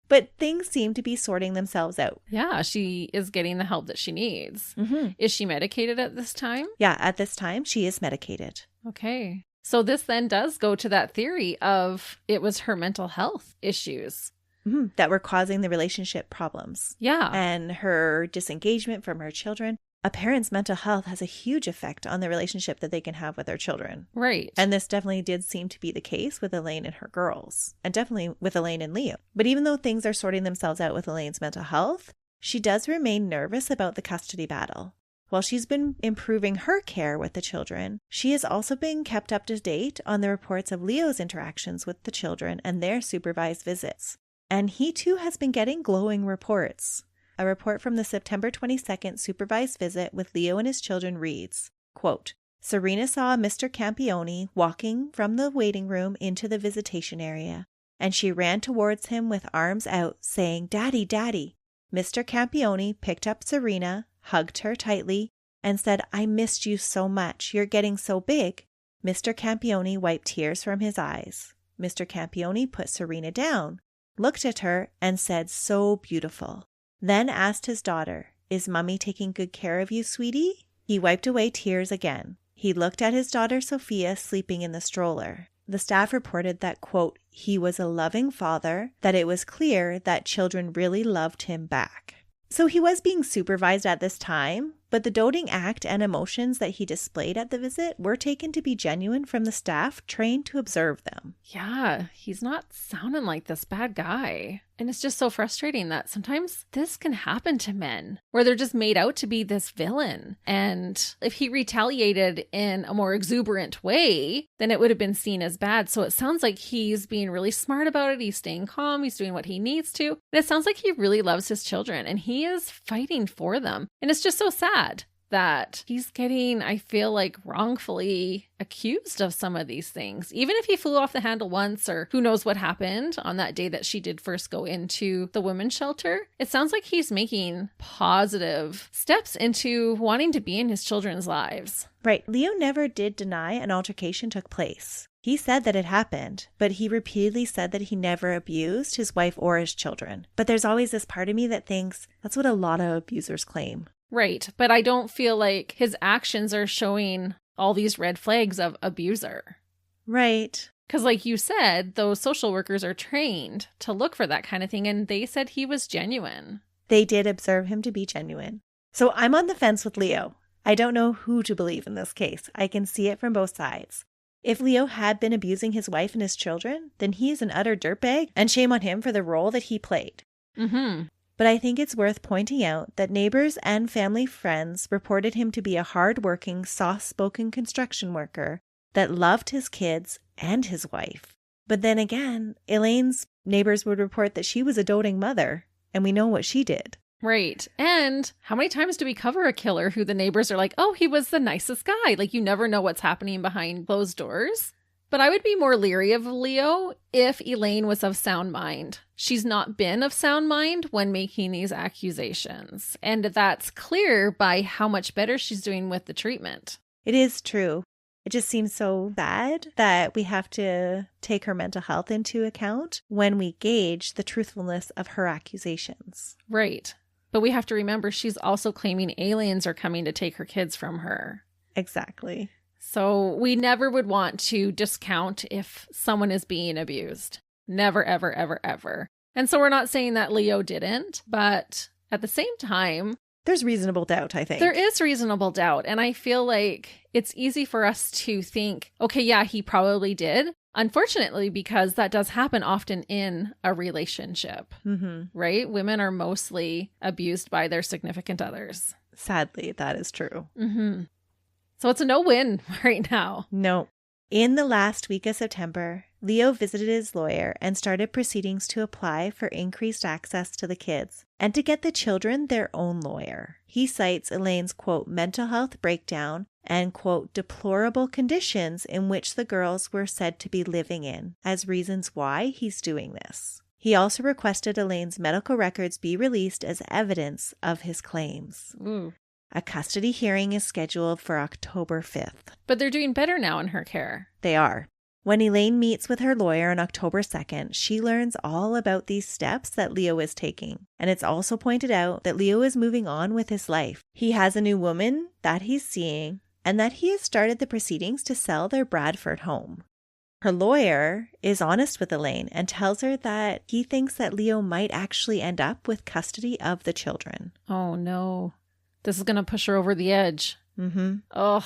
But things seem to be sorting themselves out. Yeah, she is getting the help that she needs. Mm-hmm. Is she medicated at this time? Yeah, at this time, she is medicated. Okay. So this then does go to that theory of it was her mental health issues. Mm-hmm. That were causing the relationship problems. Yeah. And her disengagement from her children. A parent's mental health has a huge effect on the relationship that they can have with their children. Right. And this definitely did seem to be the case with Elaine and her girls, and definitely with Elaine and Leo. But even though things are sorting themselves out with Elaine's mental health, she does remain nervous about the custody battle. While she's been improving her care with the children, she has also been kept up to date on the reports of Leo's interactions with the children and their supervised visits. And he too has been getting glowing reports. A report from the September 22nd supervised visit with Leo and his children reads, quote, Serena saw Mr. Campione walking from the waiting room into the visitation area, and she ran towards him with arms out, saying, Daddy, Daddy. Mr. Campione picked up Serena, hugged her tightly, and said, I missed you so much. You're getting so big. Mr. Campione wiped tears from his eyes. Mr. Campione put Serena down, looked at her, and said, so beautiful. Then asked his daughter, Is Mummy taking good care of you, sweetie? He wiped away tears again. He looked at his daughter Sophia sleeping in the stroller. The staff reported that, quote, he was a loving father, that it was clear that children really loved him back. So he was being supervised at this time, but the doting act and emotions that he displayed at the visit were taken to be genuine from the staff trained to observe them. Yeah, he's not sounding like this bad guy. And it's just so frustrating that sometimes this can happen to men where they're just made out to be this villain. And if he retaliated in a more exuberant way, then it would have been seen as bad. So it sounds like he's being really smart about it. He's staying calm. He's doing what he needs to. And it sounds like he really loves his children and he is fighting for them. And it's just so sad that he's getting, I feel like, wrongfully accused of some of these things. Even if he flew off the handle once, or who knows what happened on that day that she did first go into the women's shelter, it sounds like he's making positive steps into wanting to be in his children's lives. Right. Leo never did deny an altercation took place. He said that it happened, but he repeatedly said that he never abused his wife or his children. But there's always this part of me that thinks that's what a lot of abusers claim. Right, but I don't feel like his actions are showing all these red flags of abuser. Right. Because like you said, those social workers are trained to look for that kind of thing, and they said he was genuine. They did observe him to be genuine. So I'm on the fence with Leo. I don't know who to believe in this case. I can see it from both sides. If Leo had been abusing his wife and his children, then he is an utter dirtbag, and shame on him for the role that he played. Mm-hmm. But I think it's worth pointing out that neighbors and family friends reported him to be a hard-working, soft-spoken construction worker that loved his kids and his wife. But then again, Elaine's neighbors would report that she was a doting mother, and we know what she did. Right. And how many times do we cover a killer who the neighbors are like, oh, he was the nicest guy? Like, you never know what's happening behind closed doors. But I would be more leery of Leo if Elaine was of sound mind. She's not been of sound mind when making these accusations. And that's clear by how much better she's doing with the treatment. It is true. It just seems so bad that we have to take her mental health into account when we gauge the truthfulness of her accusations. Right. But we have to remember she's also claiming aliens are coming to take her kids from her. Exactly. So we never would want to discount if someone is being abused. Never, ever, ever, ever. And so we're not saying that Leo didn't, but at the same time, there's reasonable doubt, I think. There is reasonable doubt. And I feel like it's easy for us to think, okay, yeah, he probably did. Unfortunately, because that does happen often in a relationship, right? Women are mostly abused by their significant others. Sadly, that is true. So it's a no-win right now. No. In the last week of September, Leo visited his lawyer and started proceedings to apply for increased access to the kids and to get the children their own lawyer. He cites Elaine's, quote, mental health breakdown and, quote, deplorable conditions in which the girls were said to be living in as reasons why he's doing this. He also requested Elaine's medical records be released as evidence of his claims. Ooh. A custody hearing is scheduled for October 5th. But they're doing better now in her care. They are. When Elaine meets with her lawyer on October 2nd, she learns all about these steps that Leo is taking. And it's also pointed out that Leo is moving on with his life. He has a new woman that he's seeing, and that he has started the proceedings to sell their Bradford home. Her lawyer is honest with Elaine and tells her that he thinks that Leo might actually end up with custody of the children. Oh, no. This is going to push her over the edge. Ugh.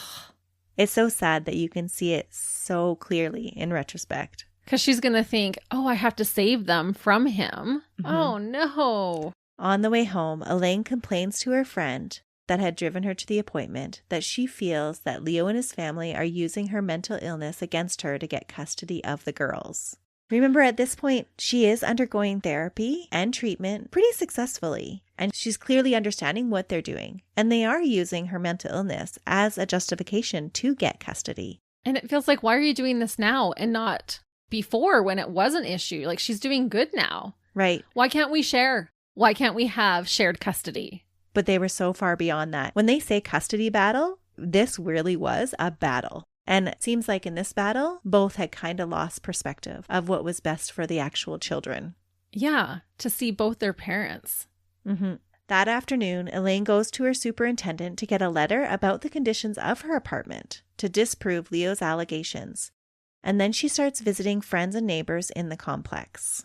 It's so sad that you can see it so clearly in retrospect. Because she's going to think, oh, I have to save them from him. Oh, no. On the way home, Elaine complains to her friend that had driven her to the appointment that she feels that Leo and his family are using her mental illness against her to get custody of the girls. Remember, at this point, she is undergoing therapy and treatment pretty successfully, and she's clearly understanding what they're doing. And they are using her mental illness as a justification to get custody. And it feels like, why are you doing this now and not before when it was an issue? Like, she's doing good now. Right. Why can't we share? Why can't we have shared custody? But they were so far beyond that. When they say custody battle, this really was a battle. And it seems like in this battle, both had kind of lost perspective of what was best for the actual children. Yeah, to see both their parents. That afternoon, Elaine goes to her superintendent to get a letter about the conditions of her apartment to disprove Leo's allegations. And then she starts visiting friends and neighbors in the complex.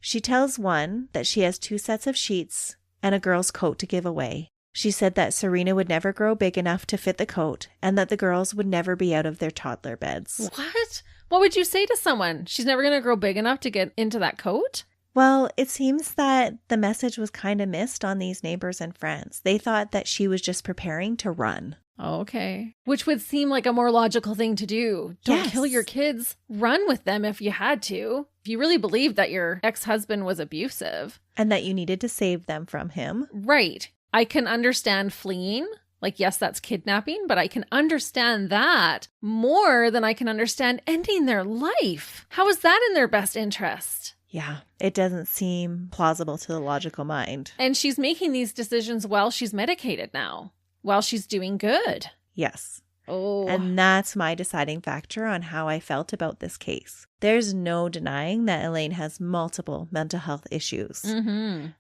She tells one that she has 2 sets of sheets and a girl's coat to give away. She said that Serena would never grow big enough to fit the coat and that the girls would never be out of their toddler beds. What? What would you say to someone? She's never going to grow big enough to get into that coat? Well, it seems that the message was kind of missed on these neighbors and friends. They thought that she was just preparing to run. Okay. Which would seem like a more logical thing to do. Don't kill your kids. Run with them if you had to. If you really believed that your ex-husband was abusive. And that you needed to save them from him. Right. I can understand fleeing. Like, yes, that's kidnapping, but I can understand that more than I can understand ending their life. How is that in their best interest? Yeah, it doesn't seem plausible to the logical mind. And she's making these decisions while she's medicated now, while she's doing good. Yes. Oh. And that's my deciding factor on how I felt about this case. There's no denying that Elaine has multiple mental health issues.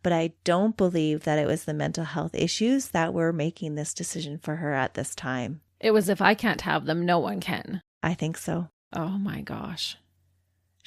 But I don't believe that it was the mental health issues that were making this decision for her at this time. It was, if I can't have them, no one can. I think so. Oh my gosh.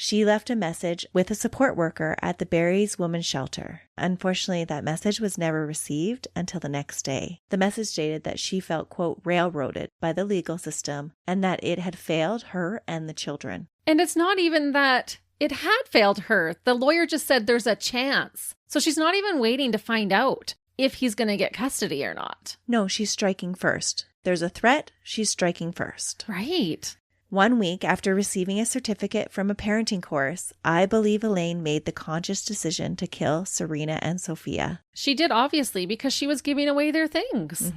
She left a message with a support worker at the Barry's Women's Shelter. Unfortunately, that message was never received until the next day. The message stated that she felt, quote, railroaded by the legal system and that it had failed her and the children. And it's not even that it had failed her. The lawyer just said there's a chance. So she's not even waiting to find out if he's going to get custody or not. No, she's striking first. There's a threat, she's striking first. Right. 1 week after receiving a certificate from a parenting course, I believe Elaine made the conscious decision to kill Serena and Sophia. She did, obviously, because she was giving away their things.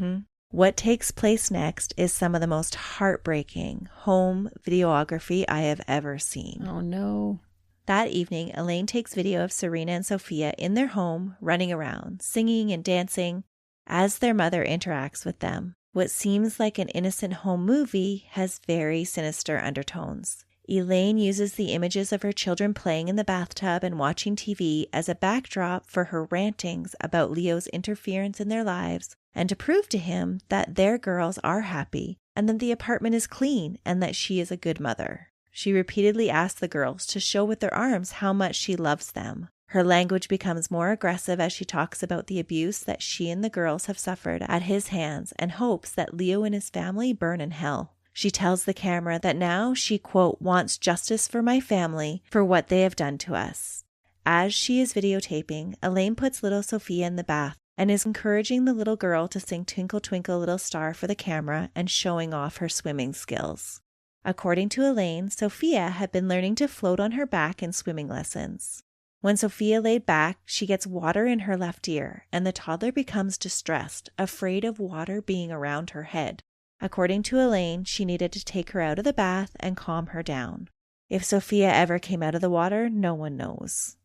What takes place next is some of the most heartbreaking home videography I have ever seen. Oh, no. That evening, Elaine takes video of Serena and Sophia in their home, running around, singing and dancing as their mother interacts with them. What seems like an innocent home movie has very sinister undertones. Elaine uses the images of her children playing in the bathtub and watching TV as a backdrop for her rantings about Leo's interference in their lives and to prove to him that their girls are happy and that the apartment is clean and that she is a good mother. She repeatedly asks the girls to show with their arms how much she loves them. Her language becomes more aggressive as she talks about the abuse that she and the girls have suffered at his hands and hopes that Leo and his family burn in hell. She tells the camera that now she, quote, wants justice for my family for what they have done to us. As she is videotaping, Elaine puts little Sophia in the bath and is encouraging the little girl to sing Twinkle Twinkle Little Star for the camera and showing off her swimming skills. According to Elaine, Sophia had been learning to float on her back in swimming lessons. When Sophia laid back, she gets water in her left ear, and the toddler becomes distressed, afraid of water being around her head. According to Elaine, she needed to take her out of the bath and calm her down. If Sophia ever came out of the water, no one knows.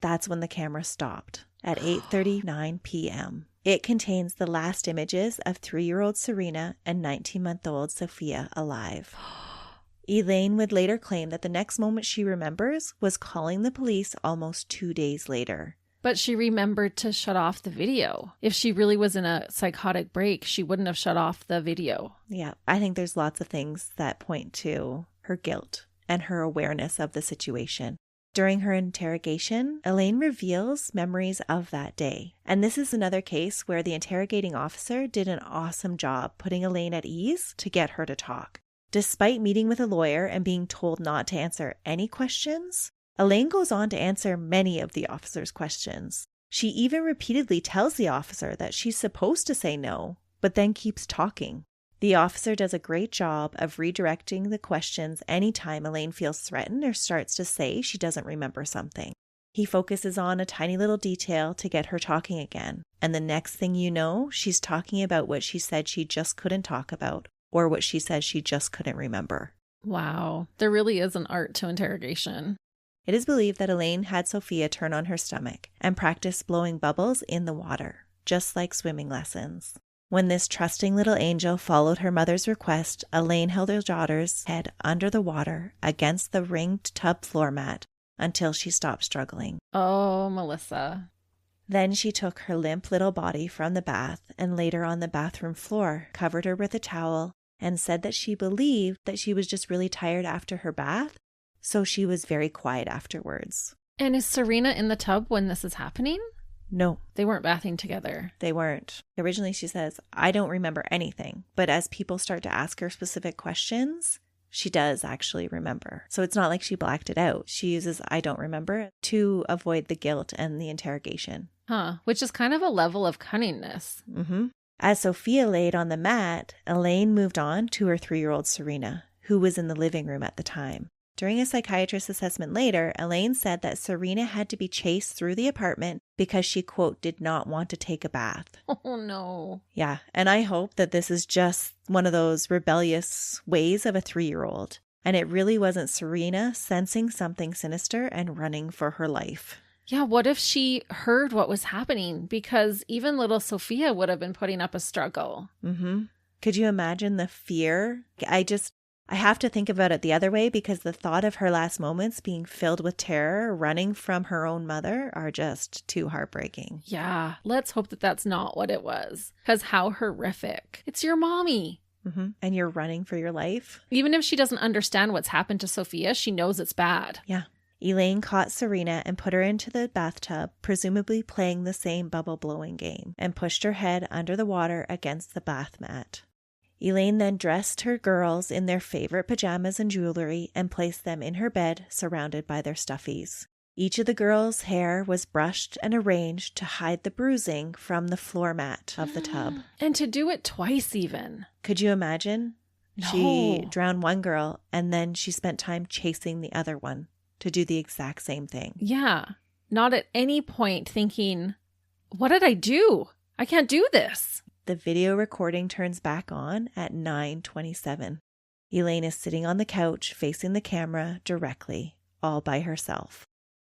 That's when the camera stopped, at 8:39 p.m. It contains the last images of 3-year-old Serena and 19-month-old Sophia alive. Elaine would later claim that the next moment she remembers was calling the police almost 2 days later. But she remembered to shut off the video. If she really was in a psychotic break, she wouldn't have shut off the video. Yeah, I think there's lots of things that point to her guilt and her awareness of the situation. During her interrogation, Elaine reveals memories of that day. And this is another case where the interrogating officer did an awesome job putting Elaine at ease to get her to talk. Despite meeting with a lawyer and being told not to answer any questions, Elaine goes on to answer many of the officer's questions. She even repeatedly tells the officer that she's supposed to say no, but then keeps talking. The officer does a great job of redirecting the questions anytime Elaine feels threatened or starts to say she doesn't remember something. He focuses on a tiny little detail to get her talking again, and the next thing you know, she's talking about what she said she just couldn't talk about, or what she said she just couldn't remember. Wow. There really is an art to interrogation. It is believed that Elaine had Sophia turn on her stomach and practice blowing bubbles in the water, just like swimming lessons. When this trusting little angel followed her mother's request, Elaine held her daughter's head under the water against the ringed tub floor mat until she stopped struggling. Oh, Melissa. Then she took her limp little body from the bath and laid her on the bathroom floor, covered her with a towel, and said that she believed that she was just really tired after her bath, so she was very quiet afterwards. And is Serena in the tub when this is happening? No. They weren't bathing together. They weren't. Originally she says, I don't remember anything. But as people start to ask her specific questions, she does actually remember. So it's not like she blacked it out. She uses I don't remember to avoid the guilt and the interrogation. Huh. Which is kind of a level of cunningness. Mm-hmm. As Sophia laid on the mat, Elaine moved on to her 3-year-old Serena, who was in the living room at the time. During a psychiatrist assessment later, Elaine said that Serena had to be chased through the apartment because she, quote, did not want to take a bath. Oh, no. Yeah, and I hope that this is just one of those rebellious ways of a 3-year-old. And it really wasn't Serena sensing something sinister and running for her life. Yeah, what if she heard what was happening? Because even little Sophia would have been putting up a struggle. Mm-hmm. Could you imagine the fear? I have to think about it the other way because the thought of her last moments being filled with terror, running from her own mother, are just too heartbreaking. Yeah, let's hope that that's not what it was. Because how horrific. It's your mommy. Mm-hmm. And you're running for your life. Even if she doesn't understand what's happened to Sophia, she knows it's bad. Yeah. Elaine caught Serena and put her into the bathtub, presumably playing the same bubble blowing game, and pushed her head under the water against the bath mat. Elaine then dressed her girls in their favorite pajamas and jewelry and placed them in her bed, surrounded by their stuffies. Each of the girls' hair was brushed and arranged to hide the bruising from the floor mat of the tub. And to do it twice even. Could you imagine? No. She drowned one girl and then she spent time chasing the other one to do the exact same thing. Yeah. Not at any point thinking, what did I do? I can't do this. The video recording turns back on at 9:27. Elaine is sitting on the couch facing the camera directly, all by herself.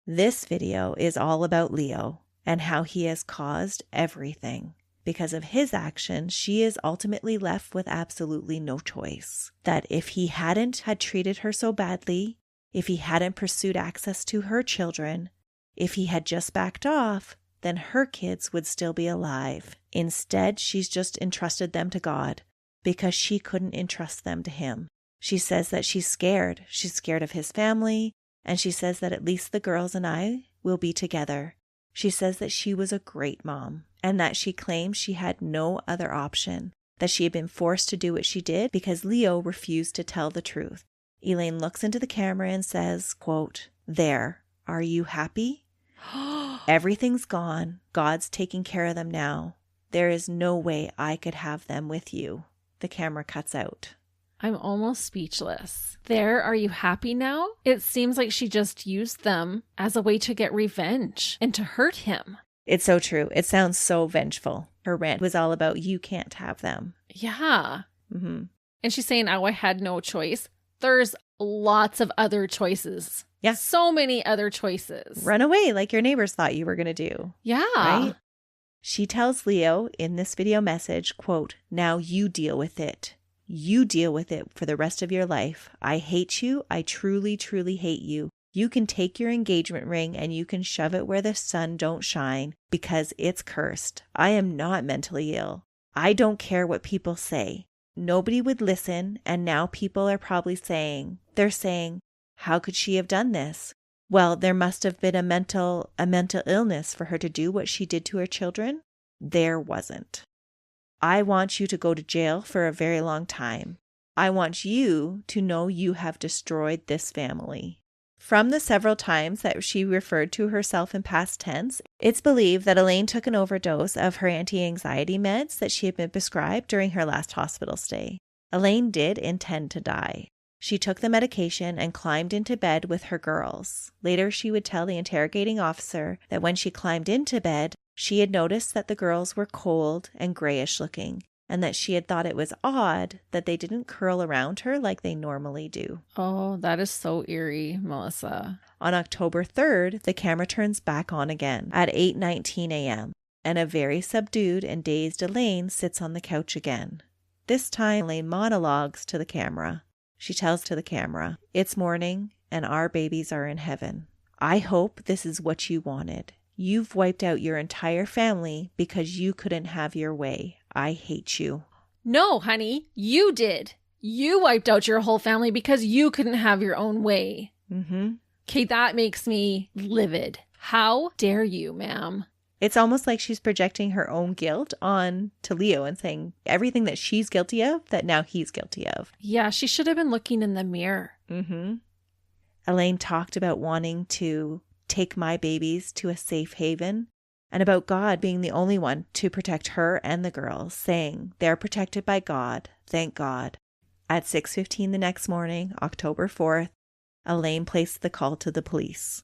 This video is all about Leo and how he has caused everything. Because of his actions, she is ultimately left with absolutely no choice. That if he hadn't had treated her so badly, if he hadn't pursued access to her children, if he had just backed off, then her kids would still be alive. Instead, she's just entrusted them to God because she couldn't entrust them to him. She says that she's scared. She's scared of his family. And she says that at least the girls and I will be together. She says that she was a great mom and that she claims she had no other option, that she had been forced to do what she did because Leo refused to tell the truth. Elaine looks into the camera and says, quote, "There, are you happy? Everything's gone. God's taking care of them now. There is no way I could have them with you." The camera cuts out. I'm almost speechless. There, are you happy now? It seems like she just used them as a way to get revenge and to hurt him. It's so true. It sounds so vengeful. Her rant was all about you can't have them. Yeah. Mm-hmm. And she's saying, oh, I had no choice. There's lots of other choices. Yeah. So many other choices. Run away like your neighbors thought you were going to do. Yeah. Right? She tells Leo in this video message, quote, "Now you deal with it. You deal with it for the rest of your life. I hate you. I truly, truly hate you. You can take your engagement ring and you can shove it where the sun don't shine because it's cursed. I am not mentally ill. I don't care what people say. Nobody would listen, and now people are probably saying, how could she have done this? Well, there must have been a mental illness for her to do what she did to her children. There wasn't. I want you to go to jail for a very long time. I want you to know you have destroyed this family." From the several times that she referred to herself in past tense, it's believed that Elaine took an overdose of her anti-anxiety meds that she had been prescribed during her last hospital stay. Elaine did intend to die. She took the medication and climbed into bed with her girls. Later, she would tell the interrogating officer that when she climbed into bed, she had noticed that the girls were cold and grayish looking, and that she had thought it was odd that they didn't curl around her like they normally do. Oh, that is so eerie, Melissa. On October 3rd, the camera turns back on again at 8:19 a.m., and a very subdued and dazed Elaine sits on the couch again. This time, Elaine monologues to the camera. She tells to the camera, "It's morning, and our babies are in heaven. I hope this is what you wanted. You've wiped out your entire family because you couldn't have your way. I hate you." No, honey, you did. You wiped out your whole family because you couldn't have your own way. Mm-hmm. Okay, that makes me livid. How dare you, ma'am? It's almost like she's projecting her own guilt on to Leo and saying everything that she's guilty of, that now he's guilty of. Yeah, she should have been looking in the mirror. Mm-hmm. Elaine talked about wanting to take my babies to a safe haven, and about God being the only one to protect her and the girls, saying they're protected by God, thank God. At 6:15 the next morning, October 4th, Elaine placed the call to the police.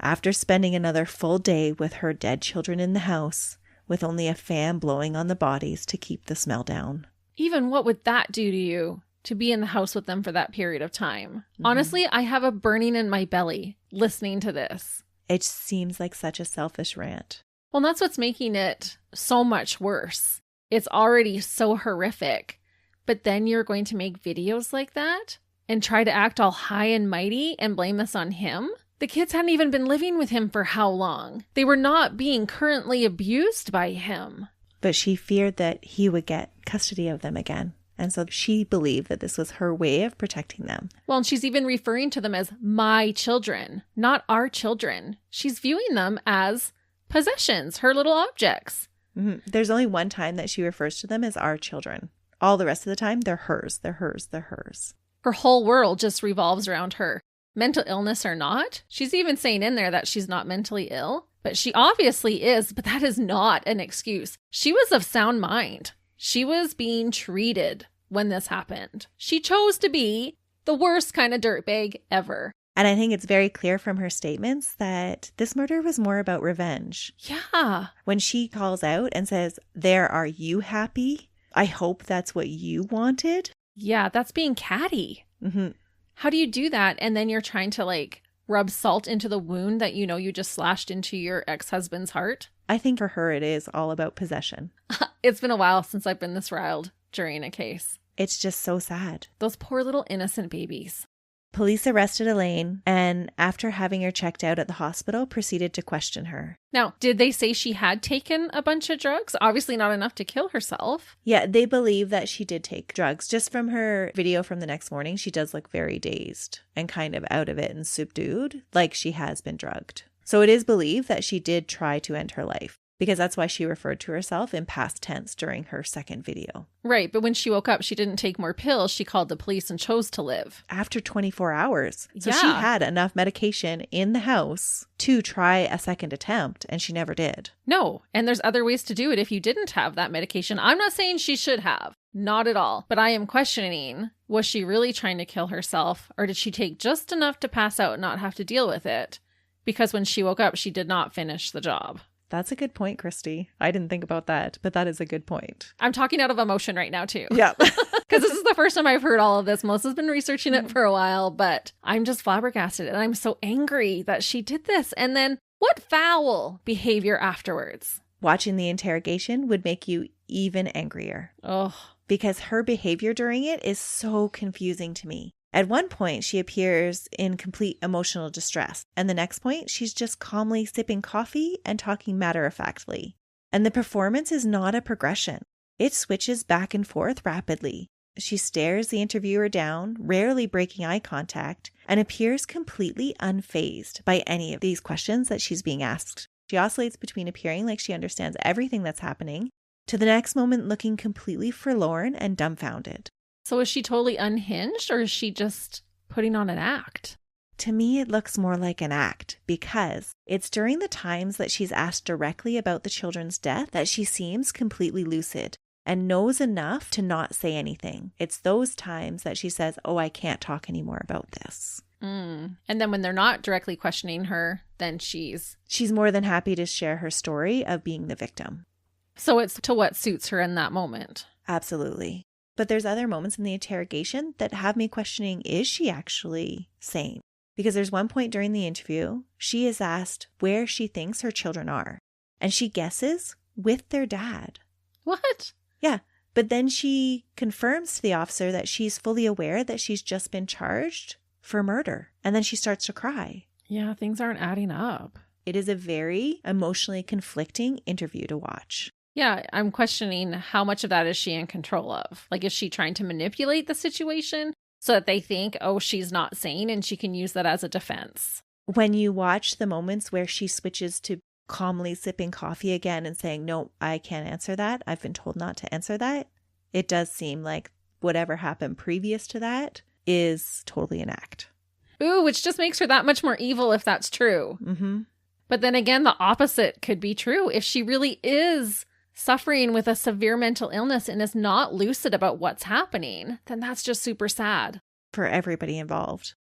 After spending another full day with her dead children in the house, with only a fan blowing on the bodies to keep the smell down. Even what would that do to you, to be in the house with them for that period of time? Mm-hmm. Honestly, I have a burning in my belly listening to this. It seems like such a selfish rant. Well, that's what's making it so much worse. It's already so horrific. But then you're going to make videos like that and try to act all high and mighty and blame this on him? The kids hadn't even been living with him for how long? They were not being currently abused by him. But she feared that he would get custody of them again. And so she believed that this was her way of protecting them. Well, and she's even referring to them as my children, not our children. She's viewing them as possessions, her little objects. Mm-hmm. There's only one time that she refers to them as our children. All the rest of the time, they're hers, they're hers, they're hers. Her whole world just revolves around her. mental illness or not. She's even saying in there that she's not mentally ill, but she obviously is, but that is not an excuse. She was of sound mind. She was being treated when this happened. She chose to be the worst kind of dirtbag ever. And I think it's very clear from her statements that this murder was more about revenge. Yeah. When she calls out and says, "There, are you happy? I hope that's what you wanted." Yeah, that's being catty. Mm-hmm. How do you do that? And then you're trying to like rub salt into the wound that you know you just slashed into your ex-husband's heart. I think for her it is all about possession. It's been a while since I've been this riled during a case. It's just so sad. Those poor little innocent babies. Police arrested Elaine and, after having her checked out at the hospital, proceeded to question her. Now, did they say she had taken a bunch of drugs? Obviously not enough to kill herself. Yeah, they believe that she did take drugs. Just from her video from the next morning, she does look very dazed and kind of out of it and subdued, like she has been drugged. So it is believed that she did try to end her life, because that's why she referred to herself in past tense during her second video. Right, but when she woke up, she didn't take more pills. She called the police and chose to live. After 24 hours. So Yeah. she had enough medication in the house to try a second attempt, and she never did. No, and there's other ways to do it if you didn't have that medication. I'm not saying she should have. Not at all. But I am questioning, was she really trying to kill herself, or did she take just enough to pass out and not have to deal with it? Because when she woke up, she did not finish the job. That's a good point, Christy. I didn't think about that, but that is a good point. I'm talking out of emotion right now, too. Yeah. Because this is the first time I've heard all of this. Melissa's been researching it for a while, but I'm just flabbergasted. And I'm so angry that she did this. And then what foul behavior afterwards? Watching the interrogation would make you even angrier. Oh, Because her behavior during it is so confusing to me. At one point, she appears in complete emotional distress, and the next point, she's just calmly sipping coffee and talking matter-of-factly. And the performance is not a progression. It switches back and forth rapidly. She stares the interviewer down, rarely breaking eye contact, and appears completely unfazed by any of these questions that she's being asked. She oscillates between appearing like she understands everything that's happening, to the next moment looking completely forlorn and dumbfounded. so is she totally unhinged, or is she just putting on an act? To me, it looks more like an act, because it's during the times that she's asked directly about the children's death that she seems completely lucid and knows enough to not say anything. It's those times that she says, "Oh, I can't talk anymore about this." And then when they're not directly questioning her, then she's more than happy to share her story of being the victim. So it's to what suits her in that moment. Absolutely. But there's other moments in the interrogation that have me questioning, is she actually sane? Because there's one point during the interview, she is asked where she thinks her children are. And she guesses with their dad. What? Yeah. But then she confirms to the officer that she's fully aware that she's just been charged for murder. And then she starts to cry. Yeah, things aren't adding up. It is a very emotionally conflicting interview to watch. Yeah, I'm questioning how much of that is she in control of? Like, is she trying to manipulate the situation so that they think, oh, she's not sane and she can use that as a defense? When you watch the moments where she switches to calmly sipping coffee again and saying, "No, I can't answer that. I've been told not to answer that," it does seem like whatever happened previous to that is totally an act. Ooh, which just makes her that much more evil if that's true. Mm-hmm. But then again, the opposite could be true. If she really is suffering with a severe mental illness and is not lucid about what's happening, then that's just super sad. For everybody involved.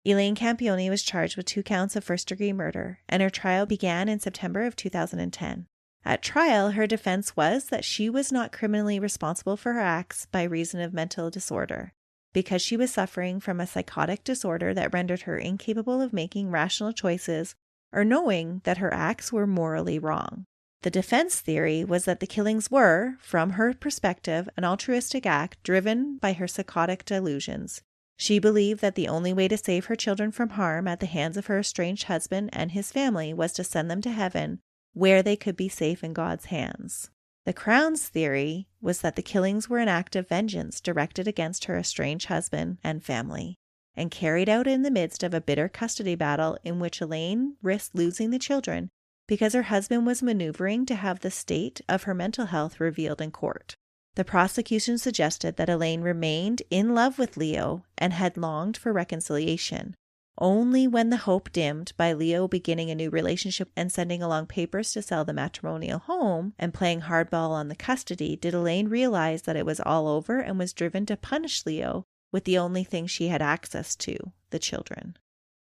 Elaine Campione was charged with 2 counts of first-degree murder, and her trial began in September of 2010. At trial, her defense was that she was not criminally responsible for her acts by reason of mental disorder, because she was suffering from a psychotic disorder that rendered her incapable of making rational choices or knowing that her acts were morally wrong. The defense theory was that the killings were, from her perspective, an altruistic act driven by her psychotic delusions. She believed that the only way to save her children from harm at the hands of her estranged husband and his family was to send them to heaven, where they could be safe in God's hands. The Crown's theory was that the killings were an act of vengeance directed against her estranged husband and family, and carried out in the midst of a bitter custody battle in which Elaine risked losing the children because her husband was maneuvering to have the state of her mental health revealed in court. The prosecution suggested that Elaine remained in love with Leo and had longed for reconciliation, Only when the hope dimmed by Leo beginning a new relationship and sending along papers to sell the matrimonial home and playing hardball on the custody did Elaine realize that it was all over and was driven to punish Leo with the only thing she had access to, the children.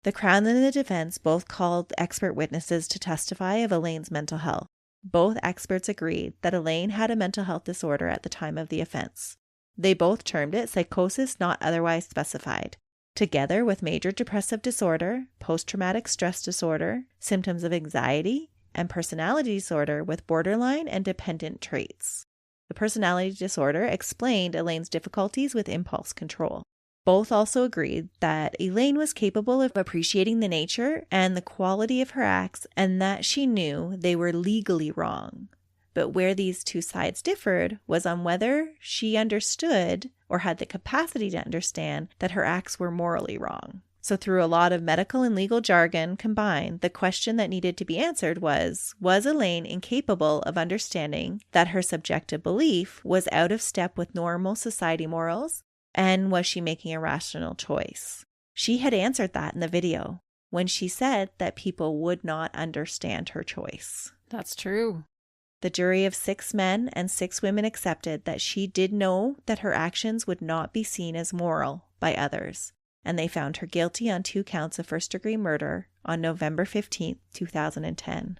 The Crown and the defense both called expert witnesses to testify of Elaine's mental health. Both experts agreed that Elaine had a mental health disorder at the time of the offense. They both termed it psychosis not otherwise specified, together with major depressive disorder, post-traumatic stress disorder, symptoms of anxiety, and personality disorder with borderline and dependent traits. The personality disorder explained Elaine's difficulties with impulse control. Both also agreed that Elaine was capable of appreciating the nature and the quality of her acts and that she knew they were legally wrong. But where these two sides differed was on whether she understood or had the capacity to understand that her acts were morally wrong. So through a lot of medical and legal jargon combined, the question that needed to be answered was Elaine incapable of understanding that her subjective belief was out of step with normal society morals? And was she making a rational choice? She had answered that in the video when she said that people would not understand her choice. That's true. The jury of 6 men and 6 women accepted that she did know that her actions would not be seen as moral by others, and they found her guilty on 2 counts of first-degree murder on November 15, 2010.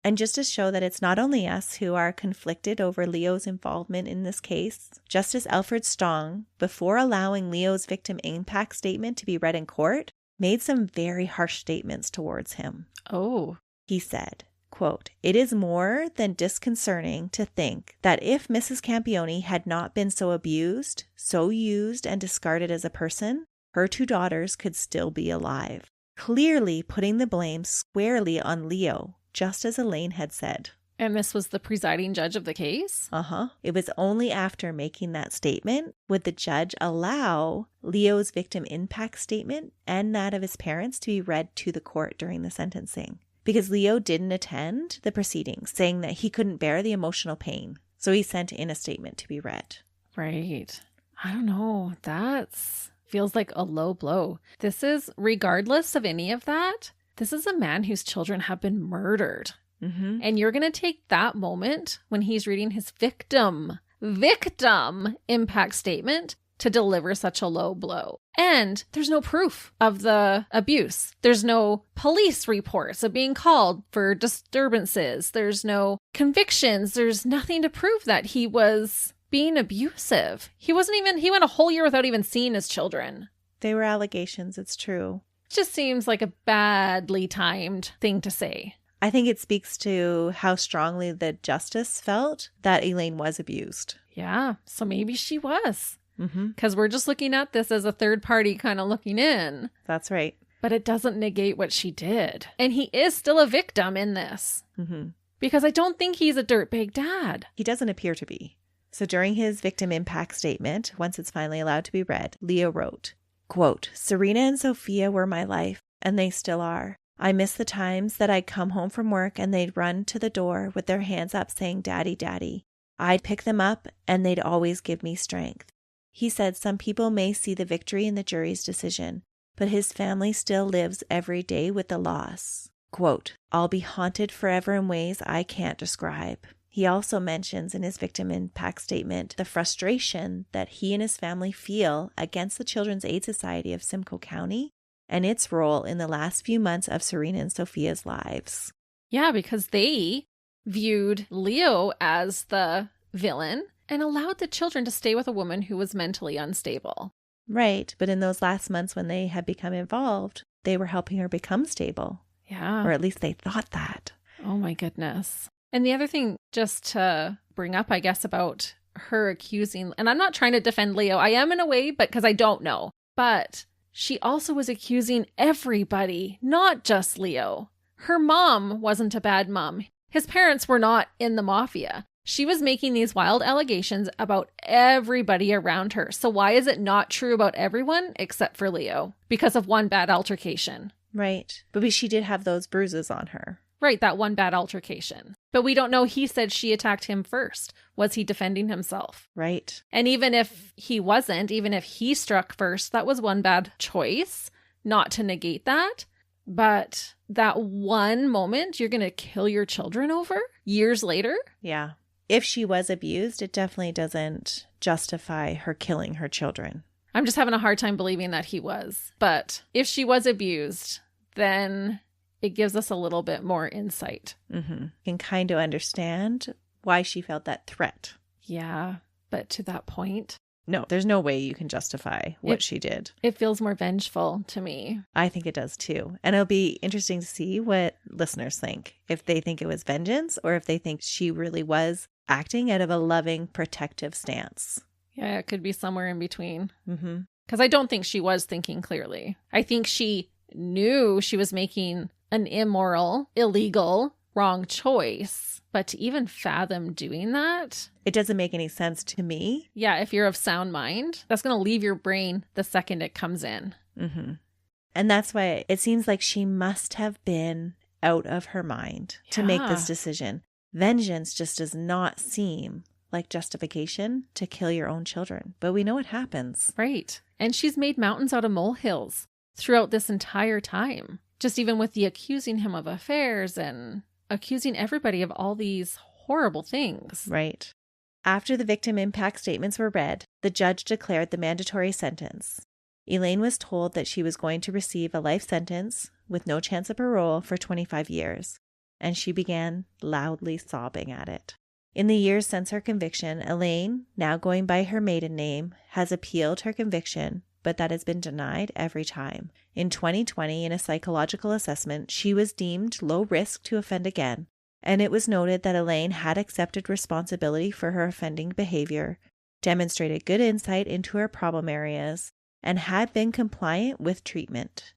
And just to show that it's not only us who are conflicted over Leo's involvement in this case, Justice Alfred Stong, before allowing Leo's victim impact statement to be read in court, made some very harsh statements towards him. Oh. He said, quote, "It is more than disconcerting to think that if Mrs. Campione had not been so abused, so used and discarded as a person, her 2 daughters could still be alive." Clearly putting the blame squarely on Leo, just as Elaine had said. And this was the presiding judge of the case? It was only after making that statement would the judge allow Leo's victim impact statement and that of his parents to be read to the court during the sentencing. Because Leo didn't attend the proceedings, saying that he couldn't bear the emotional pain. So he sent in a statement to be read. Right. I don't know. That's feels like a low blow. This is, regardless of any of that, this is a man whose children have been murdered. Mm-hmm. And you're going to take that moment when he's reading his victim impact statement to deliver such a low blow. And there's no proof of the abuse. There's no police reports of being called for disturbances. There's no convictions. There's nothing to prove that he was being abusive. He went a whole year without even seeing his children. They were allegations, it's true. Just seems like a badly timed thing to say. I think it speaks to how strongly the justice felt that Elaine was abused. Yeah, so maybe she was. Mm-hmm. Because we're just looking at this as a third party kind of looking in. That's right. But it doesn't negate what she did. And he is still a victim in this. Mm-hmm. Because I don't think he's a dirtbag dad. He doesn't appear to be. So during his victim impact statement, once it's finally allowed to be read, Leo wrote, quote, "Serena and Sophia were my life, and they still are. I miss the times that I'd come home from work and they'd run to the door with their hands up saying, 'Daddy, Daddy.' I'd pick them up and they'd always give me strength." He said some people may see the victory in the jury's decision, but his family still lives every day with the loss. Quote, "I'll be haunted forever in ways I can't describe." He also mentions in his victim impact statement the frustration that he and his family feel against the Children's Aid Society of Simcoe County and its role in the last few months of Serena and Sophia's lives. Yeah, because they viewed Leo as the villain and allowed the children to stay with a woman who was mentally unstable. Right, but in those last months when they had become involved, they were helping her become stable. Yeah. Or at least they thought that. Oh my goodness. And the other thing just to bring up, I guess, about her accusing, and I'm not trying to defend Leo, I am in a way, but because I don't know, but she also was accusing everybody, not just Leo. Her mom wasn't a bad mom. His parents were not in the mafia. She was making these wild allegations about everybody around her. So why is it not true about everyone except for Leo? Because of one bad altercation. Right. But she did have those bruises on her. Right, that one bad altercation. But we don't know. He said she attacked him first. Was he defending himself? Right. And even if he wasn't, even if he struck first, that was one bad choice. not to negate that. But that one moment you're going to kill your children over years later? Yeah. If she was abused, it definitely doesn't justify her killing her children. I'm just having a hard time believing that he was. But if she was abused, then it gives us a little bit more insight. Mm-hmm. You can kind of understand why she felt that threat. Yeah, but to that point, no, there's no way you can justify what she did. It feels more vengeful to me. I think it does too. And it'll be interesting to see what listeners think. If they think it was vengeance or if they think she really was acting out of a loving, protective stance. Yeah, it could be somewhere in between. Mm-hmm. Because I don't think she was thinking clearly. I think she knew she was making an immoral, illegal, wrong choice. But to even fathom doing that, it doesn't make any sense to me. Yeah, if you're of sound mind, that's going to leave your brain the second it comes in. Mm-hmm. And that's why it seems like she must have been out of her mind to make this decision. Vengeance just does not seem like justification to kill your own children. But we know it happens. Right. And she's made mountains out of molehills throughout this entire time. Just even with the accusing him of affairs and accusing everybody of all these horrible things. Right. After the victim impact statements were read, the judge declared the mandatory sentence. Elaine was told that she was going to receive a life sentence with no chance of parole for 25 years, and she began loudly sobbing at it. In the years since her conviction, Elaine, now going by her maiden name, has appealed her conviction, but that has been denied every time. In 2020, in a psychological assessment, she was deemed low risk to offend again, and it was noted that Elaine had accepted responsibility for her offending behavior, demonstrated good insight into her problem areas, and had been compliant with treatment.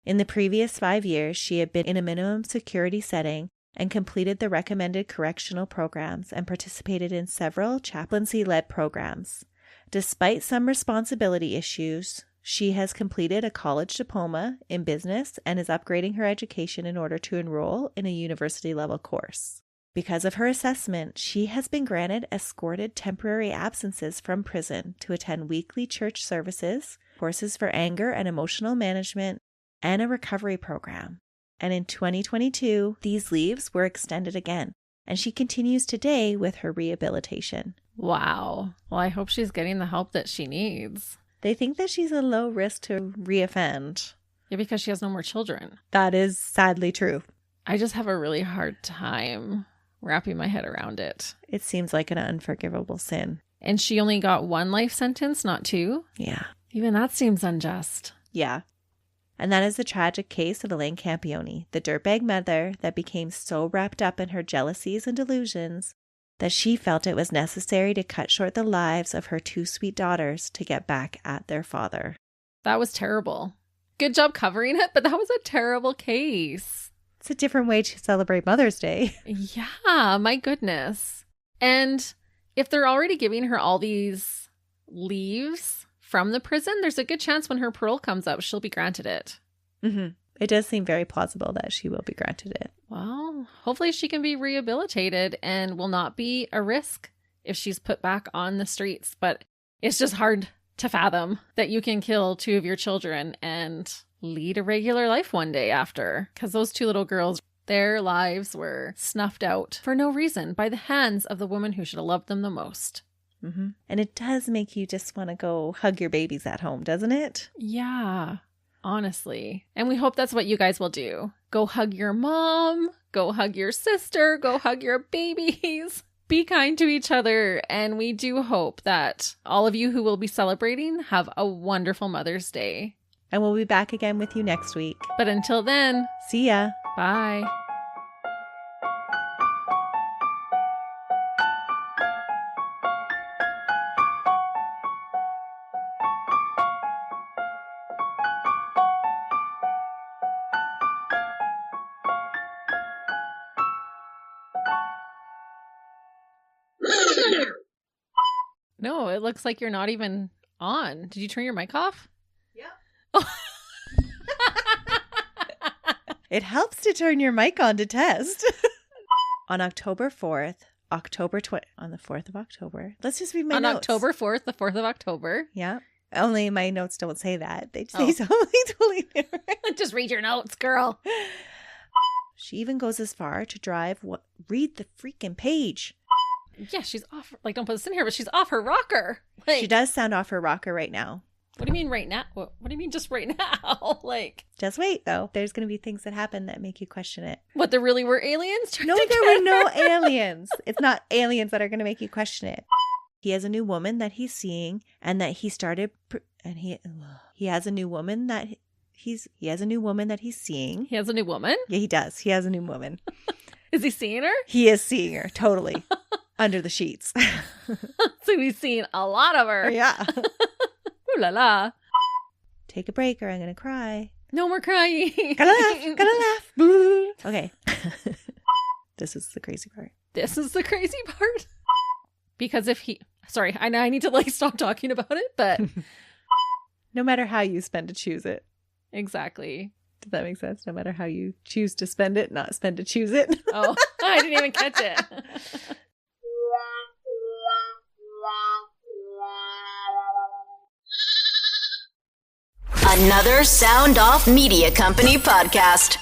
In the previous 5 years, she had been in a minimum security setting and completed the recommended correctional programs and participated in several chaplaincy-led programs. Despite some responsibility issues, she has completed a college diploma in business and is upgrading her education in order to enroll in a university-level course. Because of her assessment, she has been granted escorted temporary absences from prison to attend weekly church services, courses for anger and emotional management, and a recovery program. And in 2022, these leaves were extended again, and she continues today with her rehabilitation. Wow. Well, I hope she's getting the help that she needs. They think that she's a low risk to reoffend. Yeah, because she has no more children. That is sadly true. I just have a really hard time wrapping my head around it. It seems like an unforgivable sin. And she only got 1 life sentence, not 2? Yeah. Even that seems unjust. Yeah. And that is the tragic case of Elaine Campione, the dirtbag mother that became so wrapped up in her jealousies and delusions that she felt it was necessary to cut short the lives of her 2 sweet daughters to get back at their father. That was terrible. Good job covering it, but that was a terrible case. It's a different way to celebrate Mother's Day. Yeah, my goodness. And if they're already giving her all these leaves from the prison, there's a good chance when her parole comes up, she'll be granted it. Mm-hmm. It does seem very plausible that she will be granted it. Well, hopefully she can be rehabilitated and will not be a risk if she's put back on the streets. But it's just hard to fathom that you can kill 2 of your children and lead a regular life one day after. Because those 2 little girls, their lives were snuffed out for no reason by the hands of the woman who should have loved them the most. Mm-hmm. And it does make you just want to go hug your babies at home, doesn't it? Yeah, honestly. And we hope that's what you guys will do. Go hug your mom, go hug your sister, go hug your babies. Be kind to each other. And we do hope that all of you who will be celebrating have a wonderful Mother's Day. And we'll be back again with you next week. But until then, see ya. Bye. No, it looks like you're not even on. Did you turn your mic off? Yeah. Oh. It helps to turn your mic on to test. On October 4th, on the 4th of October. Let's just read my notes. On October 4th, the 4th of October. Yeah. Only my notes don't say that. They say Oh. something totally different. Just read your notes, girl. She even goes as far to read the freaking page. Yeah, she's off. Like, don't put this in here, but she's off her rocker. Like, She does sound off her rocker right now. What do you mean right now? What do you mean just right now? Like, Just wait, though. There's going to be things that happen that make you question it. what, there really were aliens? No, there were no aliens. It's not aliens that are going to make you question it. He has a new woman that he's seeing, and that he started, he has a new woman that he has a new woman that he's seeing. He has a new woman? Yeah, he does. He has a new woman. Is he seeing her? He is seeing her, totally. Under the sheets. So he's seen a lot of her. Yeah. Ooh la la. Take a break or I'm going to cry. No more crying. Gotta laugh. Okay. This is the crazy part. This is the crazy part. Because if he... Sorry, I need to like stop talking about it, but... No matter how you spend to choose it. Exactly. Does that make sense? No matter how you choose to spend it, not spend to choose it. Oh, I didn't even catch it. Another Sound Off Media Company podcast.